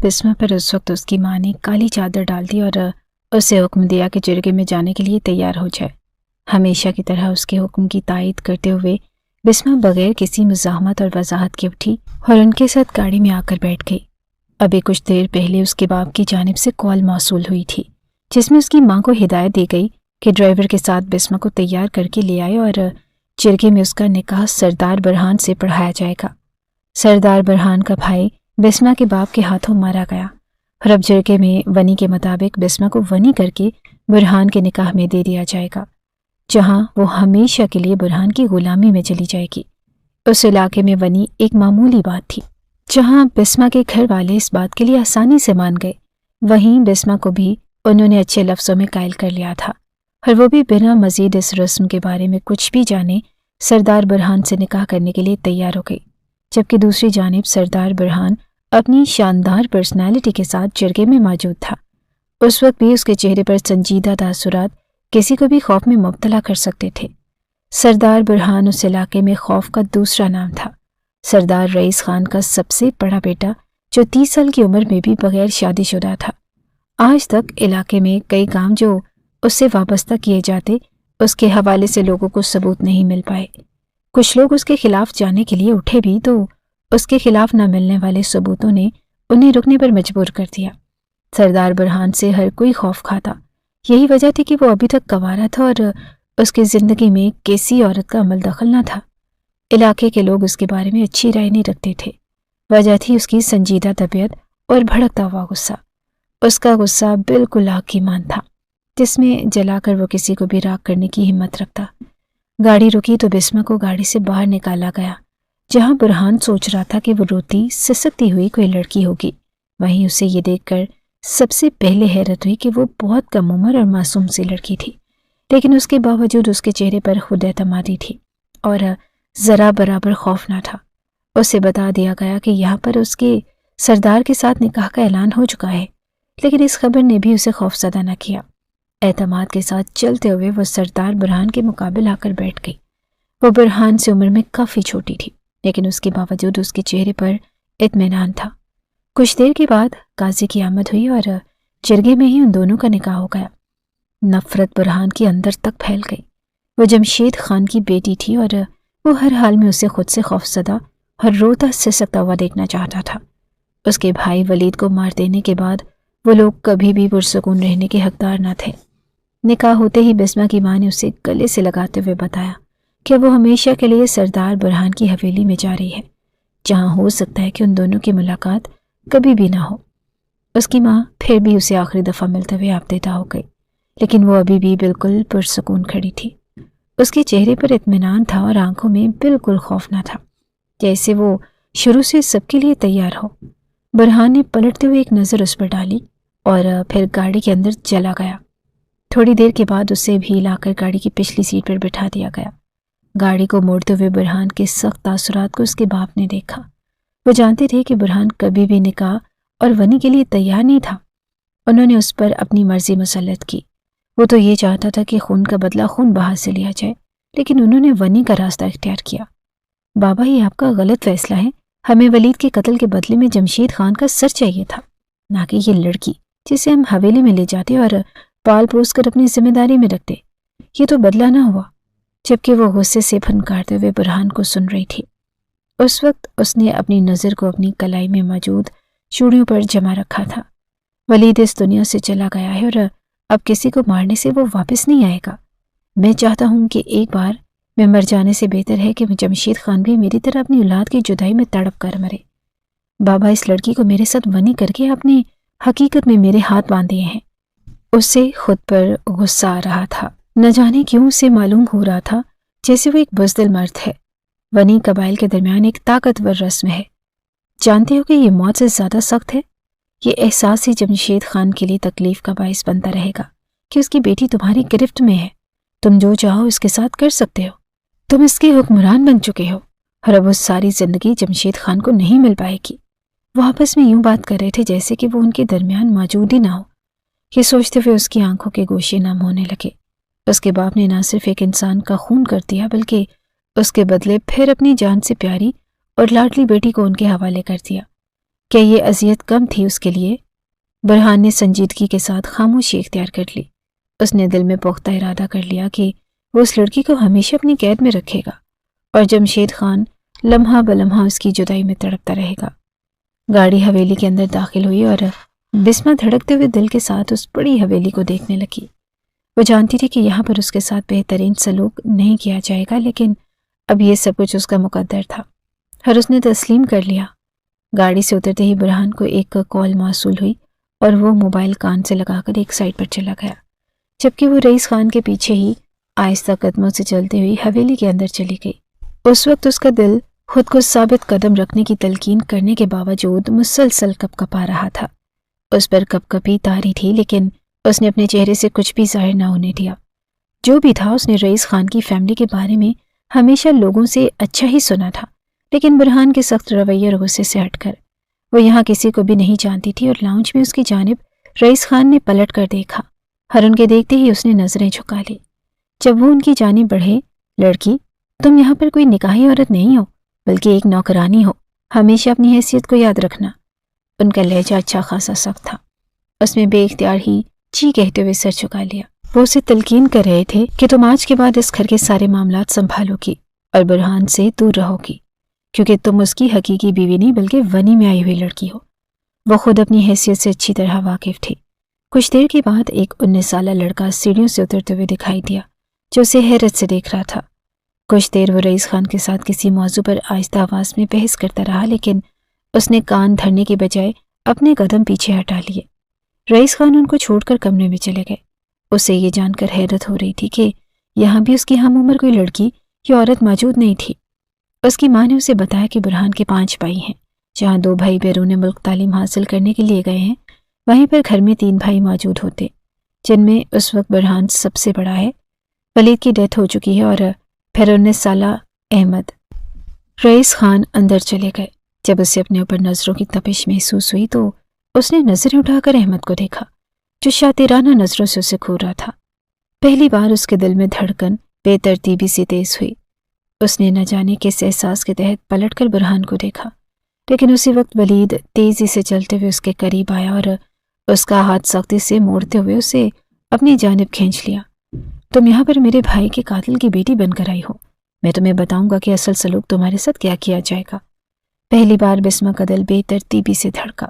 بسمہ پر اس وقت اس کی ماں نے کالی چادر ڈال دی اور اسے حکم دیا کہ جرگے میں جانے کے لیے تیار ہو جائے۔ ہمیشہ کی طرح اس کے حکم کی تائید کرتے ہوئے بسمہ بغیر کسی مزاحمت اور وضاحت کے اٹھی اور ان کے ساتھ گاڑی میں آ کر بیٹھ گئی۔ ابھی کچھ دیر پہلے اس کے باپ کی جانب سے کال موصول ہوئی تھی، جس میں اس کی ماں کو ہدایت دی گئی کہ ڈرائیور کے ساتھ بسمہ کو تیار کر کے لے آئے اور جرگے میں اس کا نکاح سردار برہان سے پڑھایا جائے گا۔ سردار برہان کا بھائی بسمہ کے باپ کے ہاتھوں مارا گیا اور اب جرگے میں ونی کے مطابق بسمہ کو ونی کر کے برہان کے نکاح میں دے دیا جائے گا، جہاں وہ ہمیشہ کے لیے برہان کی غلامی میں چلی جائے گی۔ اس علاقے میں ونی ایک معمولی بات تھی، جہاں بسمہ کے گھر والے اس بات کے لیے آسانی سے مان گئے، وہیں بسمہ کو بھی انہوں نے اچھے لفظوں میں قائل کر لیا تھا، اور وہ بھی بنا مزید اس رسم کے بارے میں کچھ بھی جانے سردار برہان سے نکاح کرنے کے لیے تیار ہو گئی۔ جبکہ دوسری جانب سردار برہان اپنی شاندار پرسنالٹی کے ساتھ جرگے میں موجود تھا۔ اس وقت بھی اس کے چہرے پر سنجیدہ تاثرات کسی کو بھی خوف میں مبتلا کر سکتے تھے۔ سردار برہان اس علاقے میں خوف کا دوسرا نام تھا۔ سردار رئیس خان کا سب سے بڑا بیٹا، جو 30 سال کی عمر میں بھی بغیر شادی شدہ تھا۔ آج تک علاقے میں کئی کام جو اس سے وابستہ کیے جاتے، اس کے حوالے سے لوگوں کو ثبوت نہیں مل پائے۔ کچھ لوگ اس کے خلاف جانے کے لیے اٹھے بھی تو اس کے خلاف نہ ملنے والے ثبوتوں نے انہیں رکنے پر مجبور کر دیا۔ سردار برہان سے ہر کوئی خوف کھاتا، یہی وجہ تھی کہ وہ ابھی تک کنوارا تھا اور اس کی زندگی میں کسی عورت کا عمل دخل نہ تھا۔ علاقے کے لوگ اس کے بارے میں اچھی رائے نہیں رکھتے تھے۔ وجہ تھی اس کی سنجیدہ طبیعت اور بھڑکتا ہوا غصہ۔ اس کا غصہ بالکل آگ کی مان تھا، جس میں جلا کر وہ کسی کو بھی راکھ کرنے کی ہمت رکھتا۔ گاڑی رکی تو بسمہ کو گاڑی سے باہر نکالا گیا، جہاں برہان سوچ رہا تھا کہ وہ روتی سسکتی ہوئی کوئی لڑکی ہوگی۔ وہیں اسے یہ دیکھ کر سب سے پہلے حیرت ہوئی کہ وہ بہت کم عمر اور معصوم سی لڑکی تھی، لیکن اس کے باوجود اس کے چہرے پر خود اعتمادی تھی اور ذرا برابر خوف نہ تھا۔ اسے بتا دیا گیا کہ یہاں پر اس کے سردار کے ساتھ نکاح کا اعلان ہو چکا ہے، لیکن اس خبر نے بھی اسے خوف زدہ نہ کیا۔ اعتماد کے ساتھ چلتے ہوئے وہ سردار برہان کے مقابل آ کر بیٹھ گئی۔ وہ برہان سے عمر میں کافی چھوٹی تھی، لیکن اس کے باوجود اس کے چہرے پر اطمینان تھا۔ کچھ دیر کے بعد قاضی کی آمد ہوئی اور جرگے میں ہی ان دونوں کا نکاح ہو گیا۔ نفرت برہان کی اندر تک پھیل گئی۔ وہ جمشید خان کی بیٹی تھی اور وہ ہر حال میں اسے خود سے خوف زدہ اور روتا سسکتا ہوا دیکھنا چاہتا تھا۔ اس کے بھائی ولید کو مار دینے کے بعد وہ لوگ کبھی بھی پرسکون رہنے کے حقدار نہ تھے۔ نکاح ہوتے ہی بسمہ کی ماں نے اسے گلے سے لگاتے ہوئے بتایا کہ وہ ہمیشہ کے لیے سردار برہان کی حویلی میں جا رہی ہے، جہاں ہو سکتا ہے کہ ان دونوں کی ملاقات کبھی بھی نہ ہو۔ اس کی ماں پھر بھی اسے آخری دفعہ ملتے ہوئے آبدیدہ ہو گئی، لیکن وہ ابھی بھی بالکل پرسکون کھڑی تھی۔ اس کے چہرے پر اطمینان تھا اور آنکھوں میں بالکل خوف نہ تھا، جیسے وہ شروع سے سب کے لیے تیار ہو۔ برہان نے پلٹتے ہوئے ایک نظر اس پر ڈالی اور پھر گاڑی کے اندر چلا گیا۔ تھوڑی دیر کے بعد اسے بھی لا کر گاڑی کی پچھلی سیٹ پر بٹھا دیا گیا۔ گاڑی کو موڑتے ہوئے برہان کے سخت تاثرات کو اس کے باپ نے دیکھا۔ وہ جانتے تھے کہ برہان کبھی بھی نکاح اور ونی کے لیے تیار نہیں تھا۔ انہوں نے اس پر اپنی مرضی مسلط کی۔ وہ تو یہ چاہتا تھا کہ خون کا بدلہ خون بہا سے لیا جائے، لیکن انہوں نے ونی کا راستہ اختیار کیا۔ بابا، یہ آپ کا غلط فیصلہ ہے۔ ہمیں ولید کے قتل کے بدلے میں جمشید خان کا سر چاہیے تھا، نہ کہ یہ لڑکی جسے ہم حویلی میں لے جاتے اور پال پوس کر اپنی ذمہ داری میں رکھتے۔ یہ تو بدلہ نہ ہوا۔ جبکہ وہ غصے سے پھنکارتے ہوئے برہان کو سن رہی تھی، اس وقت اس نے اپنی نظر کو اپنی کلائی میں موجود چوڑیوں پر جما رکھا تھا۔ ولید اس دنیا سے چلا گیا ہے اور اب کسی کو مارنے سے وہ واپس نہیں آئے گا۔ میں چاہتا ہوں کہ ایک بار میں مر جانے سے بہتر ہے کہ جمشید خان بھی میری طرح اپنی اولاد کی جدائی میں تڑپ کر مرے۔ بابا، اس لڑکی کو میرے ساتھ ونی کر کے آپ نے حقیقت میں میرے ہاتھ باندھ دیے ہیں۔ اسے خود پر غصہ آ رہا تھا۔ نہ جانے کیوں اسے معلوم ہو رہا تھا جیسے وہ ایک بزدل مرد ہے۔ ونی قبائل کے درمیان ایک طاقتور رسم ہے۔ جانتے ہو کہ یہ موت سے زیادہ سخت ہے۔ یہ احساس ہی جمشید خان کے لیے تکلیف کا باعث بنتا رہے گا کہ اس کی بیٹی تمہاری گرفت میں ہے۔ تم جو چاہو اس کے ساتھ کر سکتے ہو۔ تم اس کے حکمران بن چکے ہو اور اب وہ ساری زندگی جمشید خان کو نہیں مل پائے گی۔ وہ آپس میں یوں بات کر رہے تھے جیسے کہ وہ ان کے درمیان موجود ہی نہ ہو۔ یہ سوچتے ہوئے اس کی آنکھوں کے گوشے نم ہونے لگے۔ اس کے باپ نے نہ صرف ایک انسان کا خون کر دیا بلکہ اس کے بدلے پھر اپنی جان سے پیاری اور لاڈلی بیٹی کو ان کے حوالے کر دیا۔ کیا یہ اذیت کم تھی اس کے لیے؟ برہان نے سنجیدگی کے ساتھ خاموشی اختیار کر لی۔ اس نے دل میں پختہ ارادہ کر لیا کہ وہ اس لڑکی کو ہمیشہ اپنی قید میں رکھے گا اور جمشید خان لمحہ بلمحہ اس کی جدائی میں تڑپتا رہے گا۔ گاڑی حویلی کے اندر داخل ہوئی اور بسمہ دھڑکتے ہوئے دل کے ساتھ اس بڑی حویلی کو دیکھنے لگی۔ وہ جانتی تھی کہ یہاں پر اس کے ساتھ بہترین سلوک نہیں کیا جائے گا، لیکن اب یہ سب کچھ اس کا مقدر تھا اور اس نے تسلیم کر لیا۔ گاڑی سے اترتے ہی برہان کو ایک کال موصول ہوئی اور وہ موبائل کان سے لگا کر ایک سائٹ پر چلا گیا، جبکہ وہ رئیس خان کے پیچھے ہی آہستہ قدموں سے چلتے ہوئی حویلی کے اندر چلی گئی۔ اس وقت اس کا دل خود کو ثابت قدم رکھنے کی تلقین کرنے کے باوجود مسلسل کپکپا رہا تھا۔ اس پر کپکپی طاری تھی، لیکن اس نے اپنے چہرے سے کچھ بھی ظاہر نہ ہونے دیا۔ جو بھی تھا، اس نے رئیس خان کی فیملی کے بارے میں ہمیشہ لوگوں سے اچھا ہی سنا تھا، لیکن برہان کے سخت رویے اور غصے سے ہٹ کر وہ یہاں کسی کو بھی نہیں جانتی تھی، اور لاؤنج میں اس کی جانب رئیس خان نے پلٹ کر دیکھا اور ان کے دیکھتے ہی اس نے نظریں جھکا لی۔ جب وہ ان کی جانب بڑھے، لڑکی، تم یہاں پر کوئی نکاحی عورت نہیں ہو بلکہ ایک نوکرانی ہو، ہمیشہ اپنی حیثیت کو یاد رکھنا۔ ان کا لہجہ اچھا خاصا سخت تھا۔ اس میں بے اختیار ہی جی کہتے ہوئے سر جھکا لیا۔ وہ اسے تلقین کر رہے تھے کہ تم آج کے بعد اس گھر کے سارے معاملات سنبھالو گی اور برہان سے دور رہو گی، کیونکہ تم اس کی حقیقی بیوی نہیں بلکہ ونی میں آئی ہوئی لڑکی ہو۔ وہ خود اپنی حیثیت سے اچھی طرح واقف تھی۔ کچھ دیر کے بعد ایک 19 سالہ لڑکا سیڑھیوں سے اترتے ہوئے دکھائی دیا، جو اسے حیرت سے دیکھ رہا تھا۔ کچھ دیر وہ رئیس خان کے ساتھ کسی موضوع پر آہستہ آواز میں بحث کرتا رہا، لیکن اس نے کان دھرنے کے بجائے اپنے قدم پیچھے ہٹا لیے۔ رئیس خان ان کو چھوڑ کر کمرے میں چلے گئے۔ اسے یہ جان کر حیرت ہو رہی تھی کہ یہاں بھی اس کی ہم عمر کوئی لڑکی یا عورت موجود نہیں تھی۔ اس کی ماں نے اسے بتایا کہ برہان کے 5 بھائی ہیں، جہاں 2 بھائی بیرون ملک تعلیم حاصل کرنے کے لیے گئے ہیں، وہیں پر گھر میں 3 بھائی موجود ہوتے، جن میں اس وقت برہان سب سے بڑا ہے۔ ولید کی ڈیتھ ہو چکی ہے اور پھر 19 سالہ احمد۔ رئیس خان اندر چلے گئے۔ جب اسے اپنے اوپر نظروں کی تپش محسوس ہوئی تو اس نے نظریں اٹھا کر احمد کو دیکھا، جو شاطرانہ نظروں سے اسے گھور رہا تھا۔ پہلی بار اس کے دل میں دھڑکن بے ترتیبی سے تیز ہوئی۔ اس نے نہ جانے کس احساس کے تحت پلٹ کر برہان کو دیکھا، لیکن اسی وقت ولید تیزی سے چلتے ہوئے اس کے قریب آیا اور اس کا ہاتھ سختی سے موڑتے ہوئے اسے اپنی جانب کھینچ لیا۔ تم یہاں پر میرے بھائی کے قاتل کی بیٹی بن کر آئی ہو، میں تمہیں بتاؤں گا کہ اصل سلوک تمہارے ساتھ کیا جائے گا۔ پہلی بار بسمہ کا دل بے ترتیبی سے دھڑکا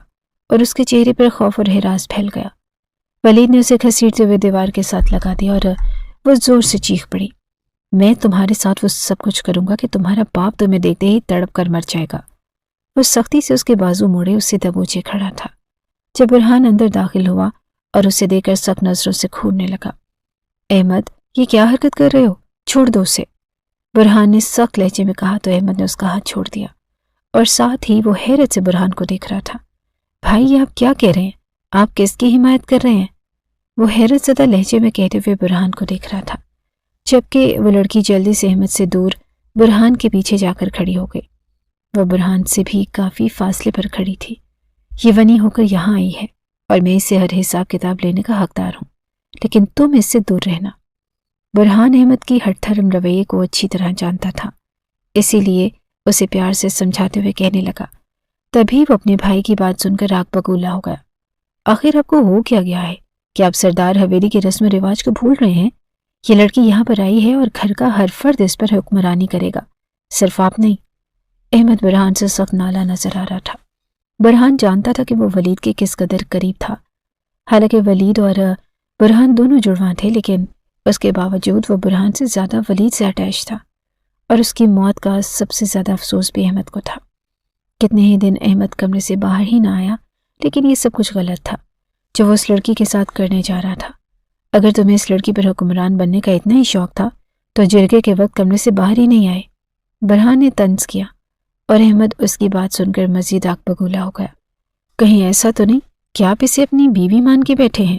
اور اس کے چہرے پر خوف اور ہراس پھیل گیا۔ ولید نے اسے گھسیٹتے ہوئے دیوار کے ساتھ لگا دیا اور وہ زور سے چیخ پڑی، میں تمہارے ساتھ وہ سب کچھ کروں گا کہ تمہارا باپ تمہیں دیکھتے ہی تڑپ کر مر جائے گا۔ وہ سختی سے اس کے بازو موڑے اسے دبوچے کھڑا تھا۔ جب برہان اندر داخل ہوا اور اسے دیکھ کر سخت نظروں سے گھورنے لگا، احمد، یہ کیا حرکت کر رہے ہو؟ چھوڑ دو اسے، برہان نے سخت لہجے میں کہا تو احمد نے اس کا ہاتھ چھوڑ دیا اور ساتھ ہی وہ حیرت سے برہان کو دیکھ رہا تھا۔ بھائی، یہ آپ کیا کہہ رہے ہیں؟ آپ کس کی حمایت کر رہے ہیں؟ وہ حیرت زدہ لہجے میں کہتے ہوئے برہان کو دیکھ رہا تھا، جبکہ وہ لڑکی جلدی سے احمد سے دور برہان کے پیچھے جا کر کھڑی ہو گئی۔ وہ برہان سے بھی کافی فاصلے پر کھڑی تھی۔ یہ ونی ہو کر یہاں آئی ہے اور میں اس سے ہر حساب کتاب لینے کا حقدار ہوں، لیکن تم اس سے دور رہنا۔ برہان احمد کی ہٹ دھرم رویے کو اچھی طرح جانتا تھا، اسی لیے اسے پیار سے سمجھاتے ہوئے کہنے لگا۔ تبھی وہ اپنے بھائی کی بات سن کر آگ بگولا ہو گیا۔ آخر آپ کو ہو کیا گیا ہے کہ آپ سردار حویلی کے رسم و رواج کو بھول رہے ہیں؟ یہ لڑکی یہاں پر آئی ہے اور گھر کا ہر فرد اس پر حکمرانی کرے گا، صرف آپ نہیں۔ احمد برہان سے سخت نالا نظر آ رہا تھا۔ برہان جانتا تھا کہ وہ ولید کے کس قدر قریب تھا۔ حالانکہ ولید اور برہان دونوں جڑواں تھے، لیکن اس کے باوجود وہ برہان سے زیادہ ولید سے اٹیچ تھا، اور اس کی موت کا سب سے زیادہ افسوس بھی احمد کو تھا۔ کتنے ہی دن احمد کمرے سے باہر ہی نہ آیا، لیکن یہ سب کچھ غلط تھا جو وہ اس لڑکی کے ساتھ کرنے جا رہا تھا۔ اگر تمہیں اس لڑکی پر حکمران بننے کا اتنا ہی شوق تھا تو جرگے کے وقت کمرے سے باہر ہی نہیں آئے، برہان نے طنز کیا، اور احمد اس کی بات سن کر مزید آگ بگولا ہو گیا۔ کہیں ایسا تو نہیں کہ آپ اسے اپنی بیوی مان کے بیٹھے ہیں؟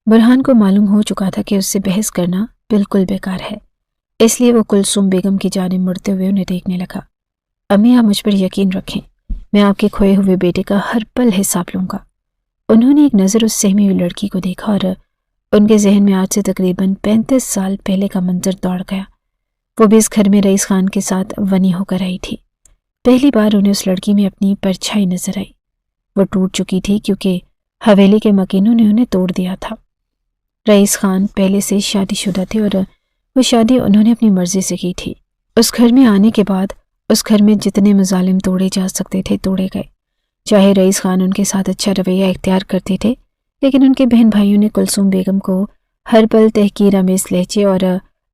برہان کو معلوم ہو چکا تھا کہ اس سے بحث کرنا بالکل بیکار ہے، اس لیے وہ کلثوم بیگم کی جانب مڑتے ہوئے انہیں دیکھنے لگا۔ امی، آپ مجھ پر یقین رکھیں، میں آپ کے کھوئے ہوئے بیٹے کا ہر پل حساب لوں گا۔ انہوں نے ایک نظر اس سہمی ہوئی لڑکی کو دیکھا اور ان کے ذہن میں آج سے تقریباً 35 سال پہلے کا منظر دوڑ گیا۔ وہ بھی اس گھر میں رئیس خان کے ساتھ ونی ہو کر آئی تھی۔ پہلی بار انہیں اس لڑکی میں اپنی پرچھائی نظر آئی۔ وہ ٹوٹ چکی تھی کیونکہ حویلی کے مکینوں نے انہیں توڑ دیا تھا۔ رئیس خان پہلے سے شادی شدہ تھے اور وہ شادی انہوں نے اپنی مرضی سے کی تھی۔ اس گھر میں آنے کے بعد اس گھر میں جتنے مظالم توڑے جا سکتے تھے توڑے گئے۔ چاہے رئیس خان ان کے ساتھ اچھا رویہ اختیار کرتے تھے، لیکن ان کے بہن بھائیوں نے کلثوم بیگم کو ہر پل تحقیر آمیز لہجے اور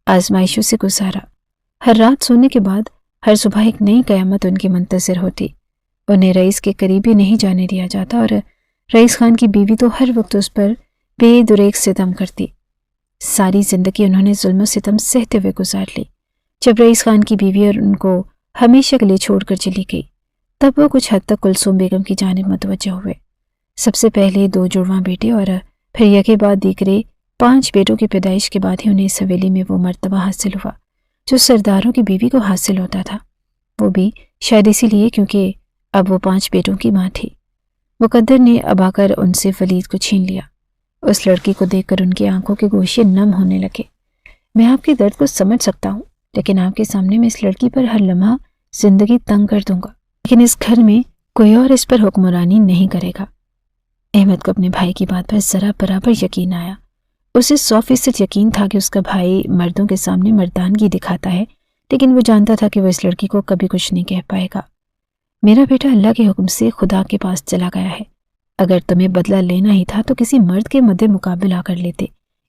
آزمائشوں سے گزارا۔ ہر رات سونے کے بعد ہر صبح ایک نئی قیامت ان کی منتظر ہوتی۔ انہیں رئیس کے قریب ہی نہیں جانے دیا جاتا اور رئیس خان کی بیوی تو ہر وقت اس پر بے دریغ ستم کرتی۔ ساری زندگی انہوں نے ظلم و ستم سہتے ہوئے گزار لی۔ جب رئیس خان کی بیوی اور ان کو ہمیشہ کے لیے چھوڑ کر چلی گئی، تب وہ کچھ حد تک کلثوم بیگم کی جانب متوجہ ہوئے۔ سب سے پہلے 2 جڑواں بیٹے اور پھر یکے بعد دیگرے 5 بیٹوں کی پیدائش کے بعد ہی انہیں اس حویلی میں وہ مرتبہ حاصل ہوا جو سرداروں کی بیوی کو حاصل ہوتا تھا، وہ بھی شاید اسی لیے کیونکہ اب وہ 5 بیٹوں کی ماں تھی۔ مقدر نے اب آ کر ان سے ولید کو چھین لیا۔ اس لڑکی کو دیکھ کر ان کی آنکھوں کے گوشے نم ہونے لگے۔ میں آپ کے درد کو سمجھ سکتا ہوں، لیکن آپ کے سامنے میں اس لڑکی پر ہر لمحہ زندگی تنگ کر دوں گا، لیکن اس گھر میں کوئی اور اس پر حکمرانی نہیں کرے گا۔ احمد کو اپنے بھائی کی بات پر ذرا برابر یقین آیا۔ اسے 100% یقین تھا کہ اس کا بھائی مردوں کے سامنے مردانگی دکھاتا ہے، لیکن وہ جانتا تھا کہ وہ اس لڑکی کو کبھی کچھ نہیں کہہ پائے گا۔ میرا بیٹا اللہ کے حکم سے خدا کے پاس چلا گیا ہے۔ اگر تمہیں بدلہ لینا ہی تھا تو کسی مرد کے مد مقابل آ کر لیتے۔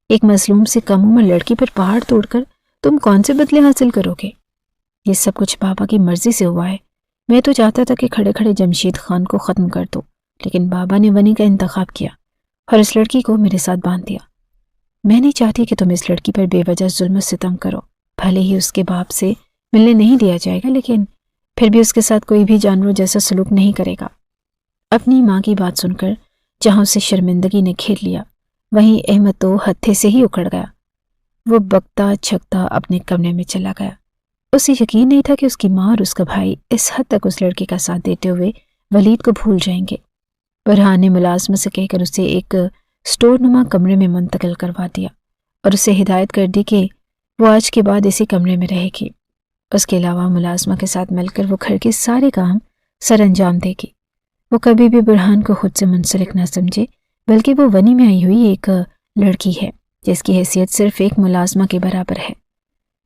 ایک مظلوم سے کم عمر لڑکی پر پہاڑ توڑ کر تم کون سے بدلے حاصل کرو گے؟ یہ سب کچھ بابا کی مرضی سے ہوا ہے۔ میں تو چاہتا تھا کہ کھڑے کھڑے جمشید خان کو ختم کر دو، لیکن بابا نے ونی کا انتخاب کیا اور اس لڑکی کو میرے ساتھ باندھ دیا۔ میں نہیں چاہتی کہ تم اس لڑکی پر بے وجہ ظلم و ستم کرو۔ بھلے ہی اس کے باپ سے ملنے نہیں دیا جائے گا، لیکن پھر بھی اس کے ساتھ کوئی بھی جانور جیسا سلوک نہیں کرے گا۔ اپنی ماں کی بات سن کر جہاں اسے شرمندگی نے گھیر لیا، وہیں احمد تو ہتھے سے ہی اکھڑ گیا۔ وہ بکتا چھکتا اپنے کمرے میں چلا گیا۔ اسے یقین نہیں تھا کہ اس کی ماں اور اس کا بھائی اس حد تک اس لڑکی کا ساتھ دیتے ہوئے ولید کو بھول جائیں گے۔ برہان نے ملازمت سے کہہ کر اسے ایک سٹور نما کمرے میں منتقل کروا دیا اور اسے ہدایت کر دی کہ وہ آج کے بعد اسی کمرے میں رہے گی۔ اس کے علاوہ ملازمہ کے ساتھ مل کر وہ گھر کے سارے کام سر انجام دے گی۔ وہ کبھی بھی برہان کو خود سے منسلک نہ سمجھے، بلکہ وہ ونی میں آئی ہوئی ایک لڑکی ہے جس کی حیثیت صرف ایک ملازمہ کے برابر ہے۔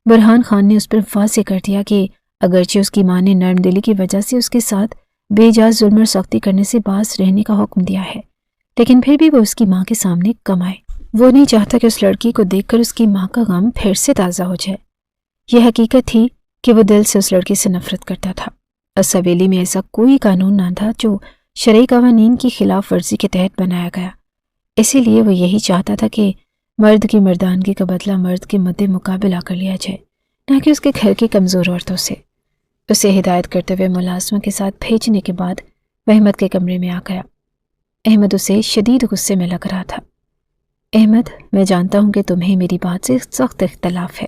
برہان خان نے اس پر واضح کر دیا کہ اگرچہ اس کی ماں نے نرم دلی کی وجہ سے اس کے ساتھ بے جاز ظلم اور سختی کرنے سے باز رہنے کا حکم دیا ہے، لیکن پھر بھی وہ اس کی ماں کے سامنے کم آئے۔ وہ نہیں چاہتا کہ اس لڑکی کو دیکھ کر اس کی ماں کا غم پھر سے تازہ ہو جائے۔ یہ حقیقت تھی کہ وہ دل سے اس لڑکی سے نفرت کرتا تھا۔ اس حویلی میں ایسا کوئی قانون نہ تھا جو شرعی قوانین کی خلاف ورزی کے تحت بنایا گیا، اسی لیے وہ یہی چاہتا تھا کہ مرد کی مردانگی کا بدلہ مرد کے مد مقابل آ کر لیا جائے، نہ کہ اس کے گھر کی کمزور عورتوں سے۔ اسے ہدایت کرتے ہوئے ملازمہ کے ساتھ بھیجنے کے بعد وہ احمد کے کمرے میں آ گیا۔ احمد اسے شدید غصے میں لگ رہا تھا۔ احمد، میں جانتا ہوں کہ تمہیں میری بات سے سخت اختلاف ہے،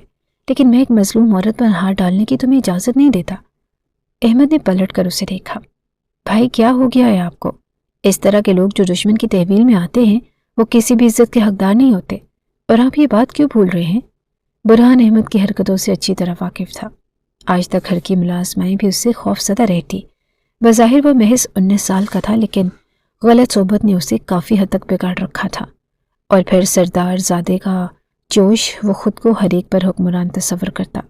لیکن میں ایک مظلوم عورت پر ہاتھ ڈالنے کی تمہیں اجازت نہیں دیتا۔ احمد نے پلٹ کر اسے دیکھا۔ بھائی، کیا ہو گیا ہے آپ کو؟ اس طرح کے لوگ جو دشمن کی تحویل میں آتے ہیں وہ کسی بھی عزت کے حقدار نہیں ہوتے، اور آپ یہ بات کیوں بھول رہے ہیں؟ برہان احمد کی حرکتوں سے اچھی طرح واقف تھا۔ آج تک گھر کی ملازمائیں بھی اس سے خوف زدہ رہتی۔ بظاہر وہ محض 19 سال کا تھا، لیکن غلط صحبت نے اسے کافی حد تک بگاڑ رکھا تھا، اور پھر سردار زادے کا جوش، وہ خود کو ہر ایک پر حکمران تصور کرتا۔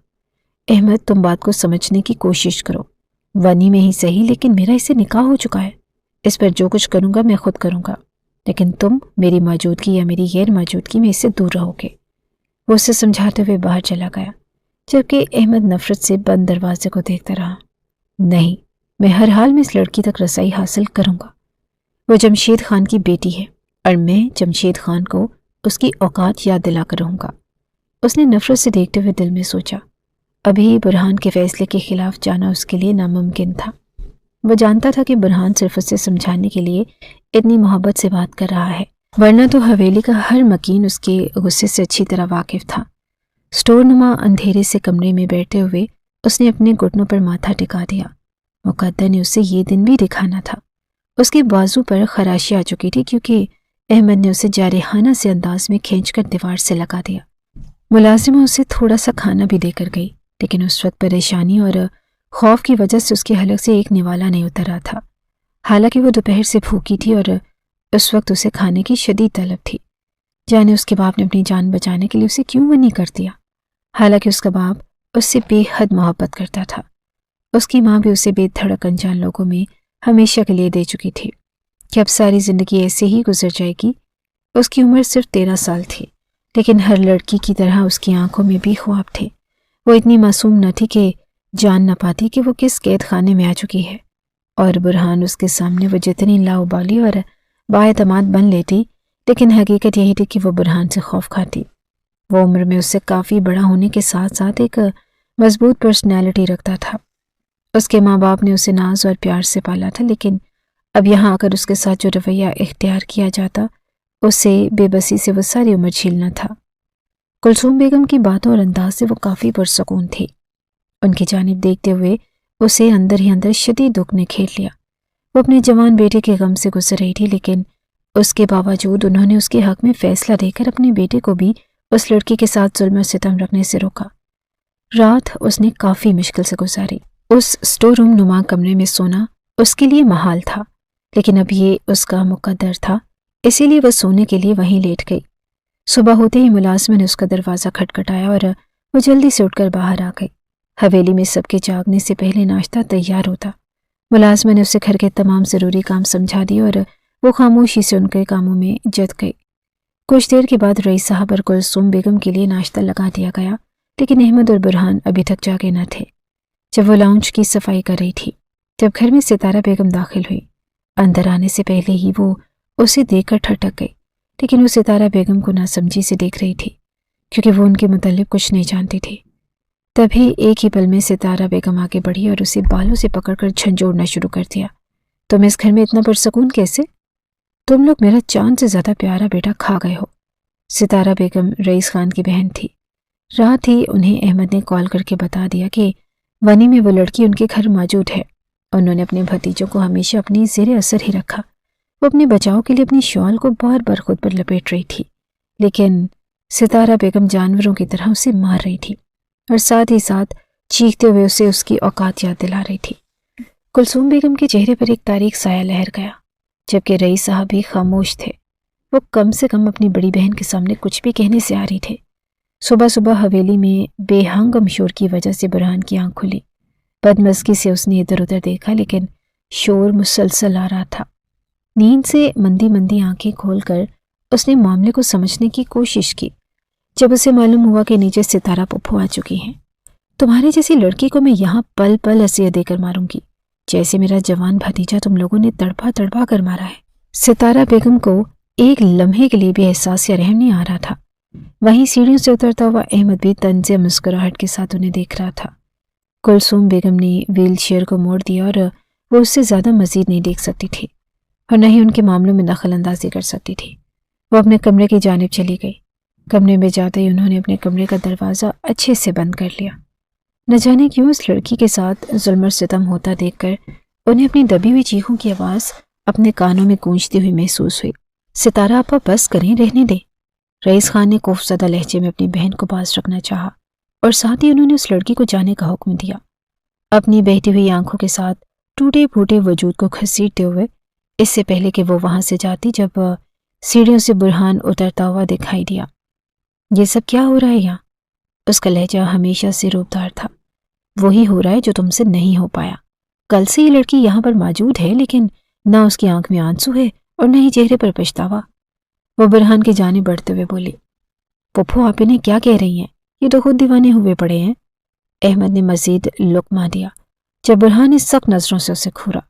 احمد، تم بات کو سمجھنے کی کوشش کرو۔ ونی میں ہی صحیح، لیکن میرا اس سے نکاح ہو چکا ہے۔ اس پر جو کچھ کروں گا میں خود کروں گا، لیکن تم میری موجودگی یا میری غیر موجودگی میں اس سے دور رہو گے۔ وہ اسے سمجھاتے ہوئے باہر چلا گیا، جبکہ احمد نفرت سے بند دروازے کو دیکھتا رہا۔ نہیں، میں ہر حال میں اس لڑکی تک رسائی حاصل کروں گا۔ وہ جمشید خان کی بیٹی ہے، اور میں جمشید خان کو اس کی اوقات یاد دلا کر رہوں گا۔ اس نے نفرت سے دیکھتے ہوئے دل میں سوچا، ابھی برہان کے فیصلے کے خلاف جانا اس کے لیے ناممکن تھا۔ وہ جانتا تھا کہ برہان صرف اسے سمجھانے کے لیے اتنی محبت سے بات کر رہا ہے، ورنہ تو حویلی کا ہر مکین اس کے غصے سے اچھی طرح واقف تھا۔ سٹور نما اندھیرے سے کمرے میں بیٹھے ہوئے اس نے اپنے گھٹنوں پر ماتھا ٹکا دیا۔ مقدر نے اسے یہ دن بھی دکھانا تھا۔ اس کے بازو پر خراشی آ چکی تھی کیونکہ احمد نے اسے جارحانہ سے انداز میں کھینچ کر دیوار سے لگا دیا۔ ملازمہ اسے تھوڑا سا کھانا بھی دے کر گئی، لیکن اس وقت پریشانی اور خوف کی وجہ سے اس کے حلق سے ایک نوالا نہیں اتر رہا تھا۔ حالانکہ وہ دوپہر سے بھوکی تھی اور اس وقت اسے کھانے کی شدید طلب تھی۔ جانے اس کے باپ نے اپنی جان بچانے کے لیے اسے کیوں منع کر دیا، حالانکہ اس کا باپ اس سے بے حد محبت کرتا تھا۔ اس کی ماں بھی اسے بے دھڑک انجان لوگوں میں ہمیشہ کے لیے دے چکی تھی کہ اب ساری زندگی ایسے ہی گزر جائے گی۔ اس کی عمر صرف 13 سال تھی، لیکن ہر لڑکی کی طرح اس کی آنکھوں میں بھی خواب تھے۔ وہ اتنی معصوم نہ تھی کہ جان نہ پاتی کہ وہ کس قید خانے میں آ چکی ہے، اور برہان اس کے سامنے وہ جتنی لاؤبالی اور بااعتماد بن لیتی، لیکن حقیقت یہی تھی کہ وہ برہان سے خوف کھاتی۔ وہ عمر میں اس سے کافی بڑا ہونے کے ساتھ ساتھ ایک مضبوط پرسنالٹی رکھتا تھا۔ اس کے ماں باپ نے اسے ناز اور پیار سے پالا تھا، لیکن اب یہاں آ کر اس کے ساتھ جو رویہ اختیار کیا جاتا، اسے بے بسی سے وہ ساری عمر جھیلنا تھا۔ کلثوم بیگم کی باتوں اور انداز سے وہ کافی پرسکون تھی۔ ان کی جانب دیکھتے ہوئے اسے اندر ہی اندر شدید دکھ نے کھیر لیا۔ وہ اپنے جوان بیٹے کے غم سے گزر رہی تھی، لیکن اس کے باوجود انہوں نے اس کے حق میں فیصلہ دے کر اپنے بیٹے کو بھی اس لڑکی کے ساتھ ظلم و ستم رکھنے سے روکا۔ رات اس نے کافی مشکل سے گزاری۔ اس اسٹور روم نما کمرے میں سونا اس کے لیے محال تھا، لیکن اب یہ اس کا مقدر تھا، اسی لیے وہ سونے کے لیے وہیں لیٹ گئی۔ صبح ہوتے ہی ملازمہ نے اس کا دروازہ کھٹکھٹایا اور وہ جلدی سے اٹھ کر باہر آ گئی۔ حویلی میں سب کے جاگنے سے پہلے ناشتہ تیار ہوتا۔ ملازمہ نے اسے گھر کے تمام ضروری کام سمجھا دیے اور وہ خاموشی سے ان کے کاموں میں جت گئی۔ کچھ دیر کے بعد رئیس صاحب اور کلثوم بیگم کے لیے ناشتہ لگا دیا گیا، لیکن احمد اور برہان ابھی تک جاگے نہ تھے۔ جب وہ لاؤنج کی صفائی کر رہی تھی، جب گھر میں ستارہ بیگم داخل ہوئی، اندر آنے سے پہلے ہی وہ اسے دیکھ کر ٹھٹک گئی، لیکن وہ ستارہ بیگم کو ناسمجھی سے دیکھ رہی تھی، کیونکہ وہ ان کے متعلق کچھ نہیں جانتی تھی۔ تبھی ایک ہی پل میں ستارہ بیگم آگے بڑھی اور اسے بالوں سے پکڑ کر جھنجھوڑنا شروع کر دیا۔ تم اس گھر میں اتنا پرسکون کیسے؟ تم لوگ میرا چاند سے زیادہ پیارا بیٹا کھا گئے ہو۔ ستارہ بیگم رئیس خان کی بہن تھی۔ رات ہی انہیں احمد نے کال کر کے بتا دیا کہ ونی میں وہ لڑکی ان کے گھر موجود ہے۔ انہوں نے اپنے بھتیجوں کو ہمیشہ اپنی زیر اثر ہی رکھا۔ وہ اپنے بچاؤ کے لیے اپنی شال کو بار بار خود پر لپیٹ رہی تھی، لیکن ستارہ بیگم جانوروں کی طرح اسے مار رہی تھی اور ساتھ ہی ساتھ چیختے ہوئے اسے اس کی اوقات یاد دلا رہی تھی۔ کلثوم بیگم کے چہرے پر ایک تاریک سایہ لہر گیا، جبکہ رئیس صاحب بھی خاموش تھے۔ وہ کم سے کم اپنی بڑی بہن کے سامنے کچھ بھی کہنے سے آ رہی تھے۔ صبح صبح حویلی میں بے ہنگم شور کی وجہ سے برہان کی آنکھ کھلی۔ بدمزگی سے اس نے ادھر ادھر دیکھا، لیکن شور مسلسل آ رہا تھا۔ نیند سے مندی مندی آنکھیں کھول کر اس نے معاملے کو سمجھنے کی کوشش کی۔ جب اسے معلوم ہوا کہ نیچے ستارہ پپھو آ چکی ہیں۔ تمہاری جیسی لڑکی کو میں یہاں پل پل اذیت دے کر ماروں گی، جیسے میرا جوان بھتیجا تم لوگوں نے تڑپا تڑپا کر مارا ہے۔ ستارہ بیگم کو ایک لمحے کے لیے بھی احساس یا رحم نہیں آ رہا تھا۔ وہیں سیڑھیوں سے اترتا ہوا احمد بھی طنز مسکراہٹ کے ساتھ انہیں دیکھ رہا تھا۔ کلثوم بیگم نے ویل چیئر کو موڑ دیا اور وہ اس سے زیادہ مزید نہیں دیکھ سکتی تھی اور نہ ہی ان کے معاملوں میں دخل اندازی کر سکتی تھی۔ وہ اپنے کمرے کی جانب چلی گئی۔ کمرے میں جاتے ہی انہوں نے اپنے کمرے کا دروازہ اچھے سے بند کر لیا۔ نہ جانے کیوں اس لڑکی کے ساتھ ظلم و ستم ہوتا دیکھ کر انہیں اپنی دبی ہوئی چیخوں کی آواز اپنے کانوں میں گونجتی ہوئی محسوس ہوئی۔ ستارہ آپا بس کریں، رہنے دیں۔ رئیس خان نے خوفزدہ لہجے میں اپنی بہن کو باز رکھنا چاہا اور ساتھ ہی انہوں نے اس لڑکی کو جانے کا حکم دیا۔ اپنی بہتی ہوئی آنکھوں کے ساتھ ٹوٹے پھوٹے وجود کو گھسیٹتے ہوئے، اس سے پہلے کہ وہ وہاں سے جاتی، جب سیڑھیوں سے برہان اترتا ہوا دکھائی دیا۔ یہ سب کیا ہو رہا ہے یہاں؟ اس کا لہجہ ہمیشہ سے روبدار تھا۔ وہی ہو رہا ہے جو تم سے نہیں ہو پایا۔ کل سے یہ لڑکی یہاں پر موجود ہے، لیکن نہ اس کی آنکھ میں آنسو ہے اور نہ ہی چہرے پر پچھتاوا۔ وہ برہان کی جانب بڑھتے ہوئے بولی، پپھو آپ انہیں کیا کہہ رہی ہیں؟ یہ تو خود دیوانے ہوئے پڑے ہیں۔ احمد نے مزید لقمہ دیا جب برہان نے سخت نظروں سے اسے گھورا۔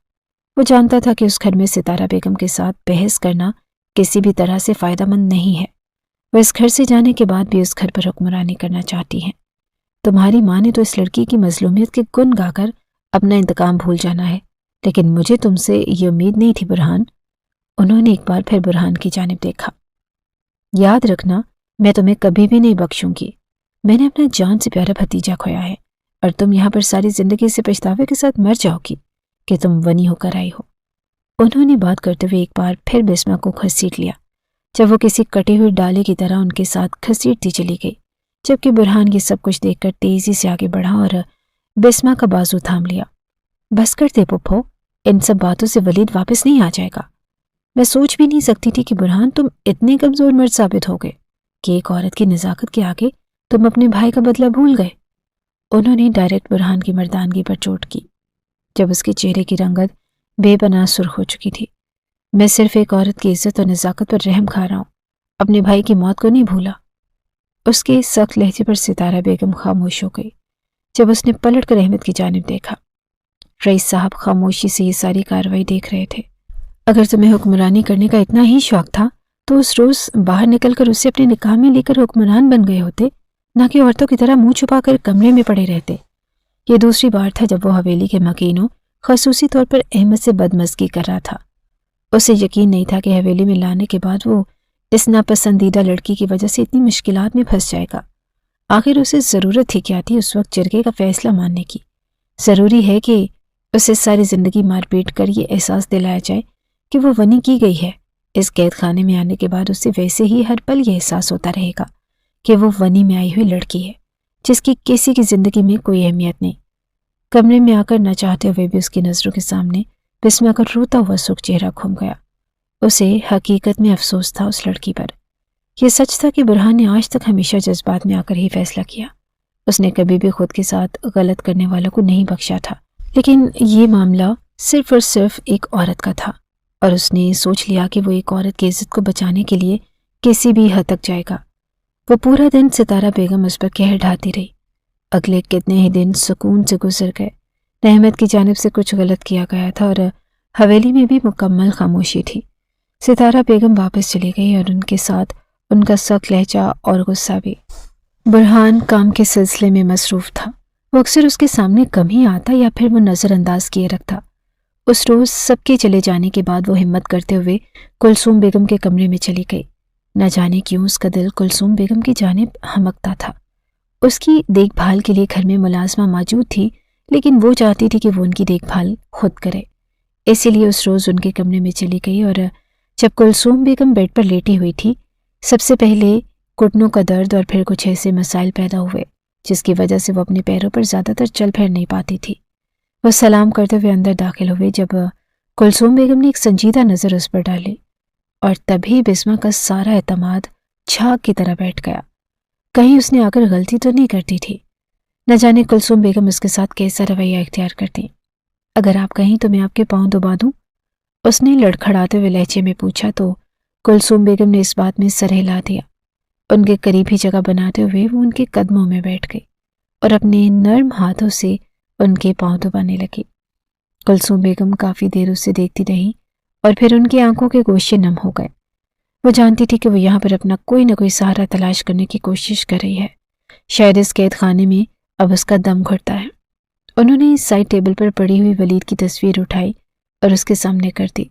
وہ جانتا تھا کہ اس گھر میں ستارہ بیگم کے ساتھ بحث کرنا کسی بھی طرح سے فائدہ مند نہیں ہے۔ وہ اس گھر سے جانے کے بعد بھی اس گھر پر حکمرانی کرنا چاہتی ہیں۔ تمہاری ماں نے تو اس لڑکی کی مظلومیت کے گن گا کر اپنا انتقام بھول جانا ہے، لیکن مجھے تم سے یہ امید نہیں تھی برہان۔ انہوں نے ایک بار پھر برہان کی جانب دیکھا۔ یاد رکھنا، میں تمہیں کبھی بھی نہیں بخشوں گی۔ میں نے اپنا جان سے پیارا بھتیجا کھویا ہے اور تم یہاں پر ساری زندگی سے پچھتاوے کے ساتھ مر جاؤ گی کہ تم ونی ہو کر آئی ہو۔ انہوں نے بات کرتے ہوئے ایک بار پھر بسمہ کو گھسیٹ لیا، جب وہ کسی کٹے ہوئے ڈالے کی طرح ان کے ساتھ گھسیٹتی چلی گئی، جبکہ برہان یہ سب کچھ دیکھ کر تیزی سے آگے بڑھا اور بسمہ کا بازو تھام لیا۔ بس کر دے پپھو، ان سب باتوں سے ولید واپس نہیں آ جائے گا۔ میں سوچ بھی نہیں سکتی تھی کہ برہان تم اتنے کمزور مرد ثابت ہو گئے کہ ایک عورت کی نزاکت کے آگے تم اپنے بھائی کا بدلہ بھول گئے۔ انہوں نے ڈائریکٹ برہان کی مردانگی پر چوٹ کی جب اس کے چہرے کی رنگت بے پناہ سرخ ہو چکی تھی۔ میں صرف ایک عورت کی عزت اور نزاکت پر رحم کھا رہا ہوں، اپنے بھائی کی موت کو نہیں بھولا۔ اس کے سخت لہجے پر ستارہ بیگم خاموش ہو گئی جب اس نے پلٹ کر احمد کی جانب دیکھا۔ رئیس صاحب خاموشی سے یہ ساری کارروائی دیکھ رہے تھے۔ اگر تمہیں حکمرانی کرنے کا اتنا ہی شوق تھا تو اس روز باہر نکل کر اسے اپنے نکاح میں لے کر حکمران بن گئے ہوتے، نہ کہ عورتوں کی طرح منہ چھپا کر کمرے میں پڑے رہتے۔ یہ دوسری بار تھا جب وہ حویلی کے مکینوں، خصوصی طور پر احمد سے بدمزگی کر رہا تھا۔ اسے یقین نہیں تھا کہ حویلی میں لانے کے بعد وہ اس ناپسندیدہ لڑکی کی وجہ سے اتنی مشکلات میں پھنس جائے گا۔ آخر اسے ضرورت ہی کیا تھی اس وقت جرگے کا فیصلہ ماننے کی؟ ضروری ہے کہ اسے ساری زندگی مار پیٹ کر یہ احساس دلایا جائے کہ وہ ونی کی گئی ہے۔ اس قید خانے میں آنے کے بعد اسے ویسے ہی ہر پل یہ احساس ہوتا رہے گا کہ وہ ونی میں آئی ہوئی لڑکی ہے جس کی کسی کی زندگی میں کوئی اہمیت نہیں۔ کمرے میں آ کر نہ چاہتے ہوئے بھی اس کی نظروں کے سامنے بسما کا روتا ہوا سرخ چہرہ گھوم گیا۔ اسے حقیقت میں افسوس تھا اس لڑکی پر۔ یہ سچ تھا کہ برہان نے آج تک ہمیشہ جذبات میں آ کر ہی فیصلہ کیا۔ اس نے کبھی بھی خود کے ساتھ غلط کرنے والوں کو نہیں بخشا تھا، لیکن یہ معاملہ صرف اور صرف ایک عورت کا تھا، اور اس نے سوچ لیا کہ وہ ایک عورت کی عزت کو بچانے کے لیے کسی بھی حد تک جائے گا۔ وہ پورا دن ستارہ بیگم اس پر قہر ڈھاتی رہی۔ اگلے کتنے ہی دن سکون سے گزر گئے۔ نہ احمد کی جانب سے کچھ غلط کیا گیا تھا اور حویلی میں بھی مکمل خاموشی تھی۔ ستارہ بیگم واپس چلی گئی اور ان کے ساتھ ان کا سخت لہجہ اور غصہ بھی۔ برہان کام کے سلسلے میں مصروف تھا۔ وہ اکثر اس کے سامنے کم ہی آتا یا پھر وہ نظر انداز کیے رکھتا۔ اس روز سب کے چلے جانے کے بعد وہ ہمت کرتے ہوئے کلثوم بیگم کے کمرے میں چلی گئی۔ نہ جانے کیوں اس کا دل کلثوم بیگم کی جانب ہمکتا تھا۔ اس کی دیکھ بھال کے لیے گھر میں ملازمہ موجود تھی، لیکن وہ چاہتی تھی کہ وہ ان کی دیکھ بھال خود کرے۔ اسی لیے اس روز ان کے کمرے میں چلی گئی، اور جب کلثوم بیگم بیڈ پر لیٹی ہوئی تھی، سب سے پہلے گھٹنوں کا درد اور پھر کچھ ایسے مسائل پیدا ہوئے جس کی وجہ سے وہ اپنے پیروں پر زیادہ تر چل پھر نہیں پاتی تھی۔ وہ سلام کرتے ہوئے اندر داخل ہوئے جب کلثوم بیگم نے ایک سنجیدہ نظر اس پر ڈالی، اور تبھی بسما کا سارا اعتماد جھاگ کی طرح بیٹھ گیا۔ کہیں اس نے آ کر غلطی تو نہیں کرتی تھی؟ نہ جانے کلثوم بیگم اس کے ساتھ کیسا رویہ اختیار کرتی۔ اگر آپ کہیں تو میں آپ کے پاؤں دبا دوں؟ اس نے لڑکھڑاتے ہوئے لہجے میں پوچھا تو کلثوم بیگم نے اس بات میں سر ہلا دیا۔ ان کے قریب ہی جگہ بناتے ہوئے وہ ان کے قدموں میں بیٹھ گئی اور اپنے نرم ہاتھوں سے ان کے پاؤں دبانے لگی۔ کلثوم بیگم کافی دیر اسے دیکھتی رہی اور پھر ان کی آنکھوں کے گوشے نم ہو گئے۔ وہ جانتی تھی کہ وہ یہاں پر اپنا کوئی نہ کوئی سہارا تلاش کرنے کی کوشش کر رہی ہے۔ شاید اس قید خانے میں اب اس کا دم گھٹتا ہے۔ انہوں نے سائڈ ٹیبل پر پڑی ہوئی ولید کی تصویر اٹھائی اور اس کے سامنے کر دی۔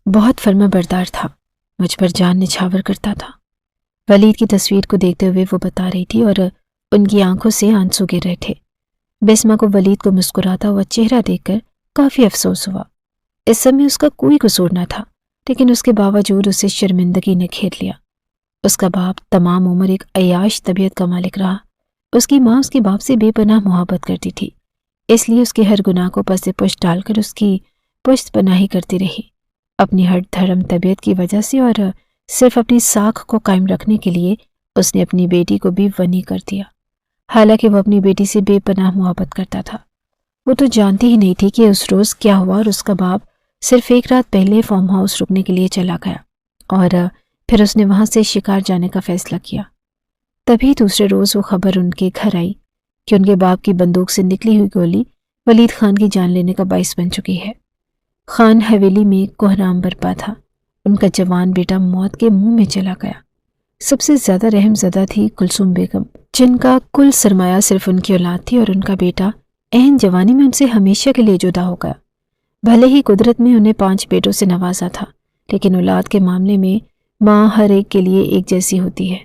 بہت فرما بردار تھا، مجھ پر جان نچھاور کرتا تھا۔ ولید کی تصویر کو دیکھتے ہوئے وہ بتا رہی تھی اور ان کی آنکھوں سے آنسو گر رہے تھے۔ بسما کو ولید کو مسکراتا ہوا چہرہ دیکھ کر کافی افسوس ہوا۔ اس سب میں اس کا کوئی قصور نہ تھا، لیکن اس کے باوجود اسے شرمندگی نے گھیر لیا۔ اس کا باپ تمام عمر ایک عیاش طبیعت کا مالک رہا۔ اس کی ماں اس کے باپ سے بے پناہ محبت کرتی تھی، اس لیے اس کے ہر گناہ کو پس پشت ڈال کر اس کی پشت پناہی کرتی رہی۔ اپنی ہٹ دھرم طبیعت کی وجہ سے اور صرف اپنی ساکھ کو قائم رکھنے کے لیے اس نے اپنی بیٹی کو بھی ونی کر دیا، حالانکہ وہ اپنی بیٹی سے بے پناہ محبت کرتا تھا۔ وہ تو جانتی ہی نہیں تھی کہ اس روز کیا ہوا، اور اس کا باپ صرف ایک رات پہلے فارم ہاؤس رکنے کے لیے چلا گیا اور پھر اس نے وہاں سے شکار جانے کا فیصلہ کیا۔ تبھی دوسرے روز وہ خبر ان کے گھر آئی کہ ان کے باپ کی بندوق سے نکلی ہوئی گولی ولید خان کی جان لینے کا باعث بن چکی ہے۔ خان حویلی میں کوہرام برپا تھا۔ ان کا جوان بیٹا موت کے منہ میں چلا گیا۔ سب سے زیادہ رحم زدہ تھی کلثوم بیگم، جن کا کل سرمایہ صرف ان کی اولاد تھی، اور ان کا بیٹا عین جوانی میں ان سے ہمیشہ کے لیے جدا ہو گیا۔ بھلے ہی قدرت میں انہیں 5 بیٹوں سے نوازا تھا، لیکن اولاد کے معاملے میں ماں ہر ایک کے لیے ایک جیسی ہوتی ہے۔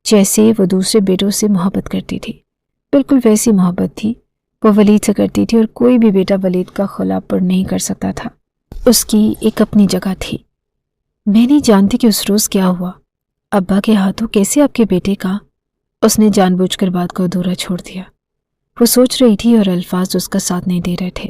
جیسے وہ دوسرے بیٹوں سے محبت کرتی تھی، بالکل ویسی محبت تھی وہ ولید سے کرتی تھی، اور کوئی بھی بیٹا ولید کا خلا پر نہیں کر سکتا تھا۔ اس کی ایک اپنی جگہ تھی۔ میں نہیں جانتی کہ اس روز کیا ہوا، ابا کے ہاتھوں کیسے آپ کے بیٹے کا؟ اس نے جان بوجھ کر بات کو ادھورا چھوڑ دیا۔ وہ سوچ رہی تھی اور الفاظ اس کا ساتھ نہیں دے رہے تھے۔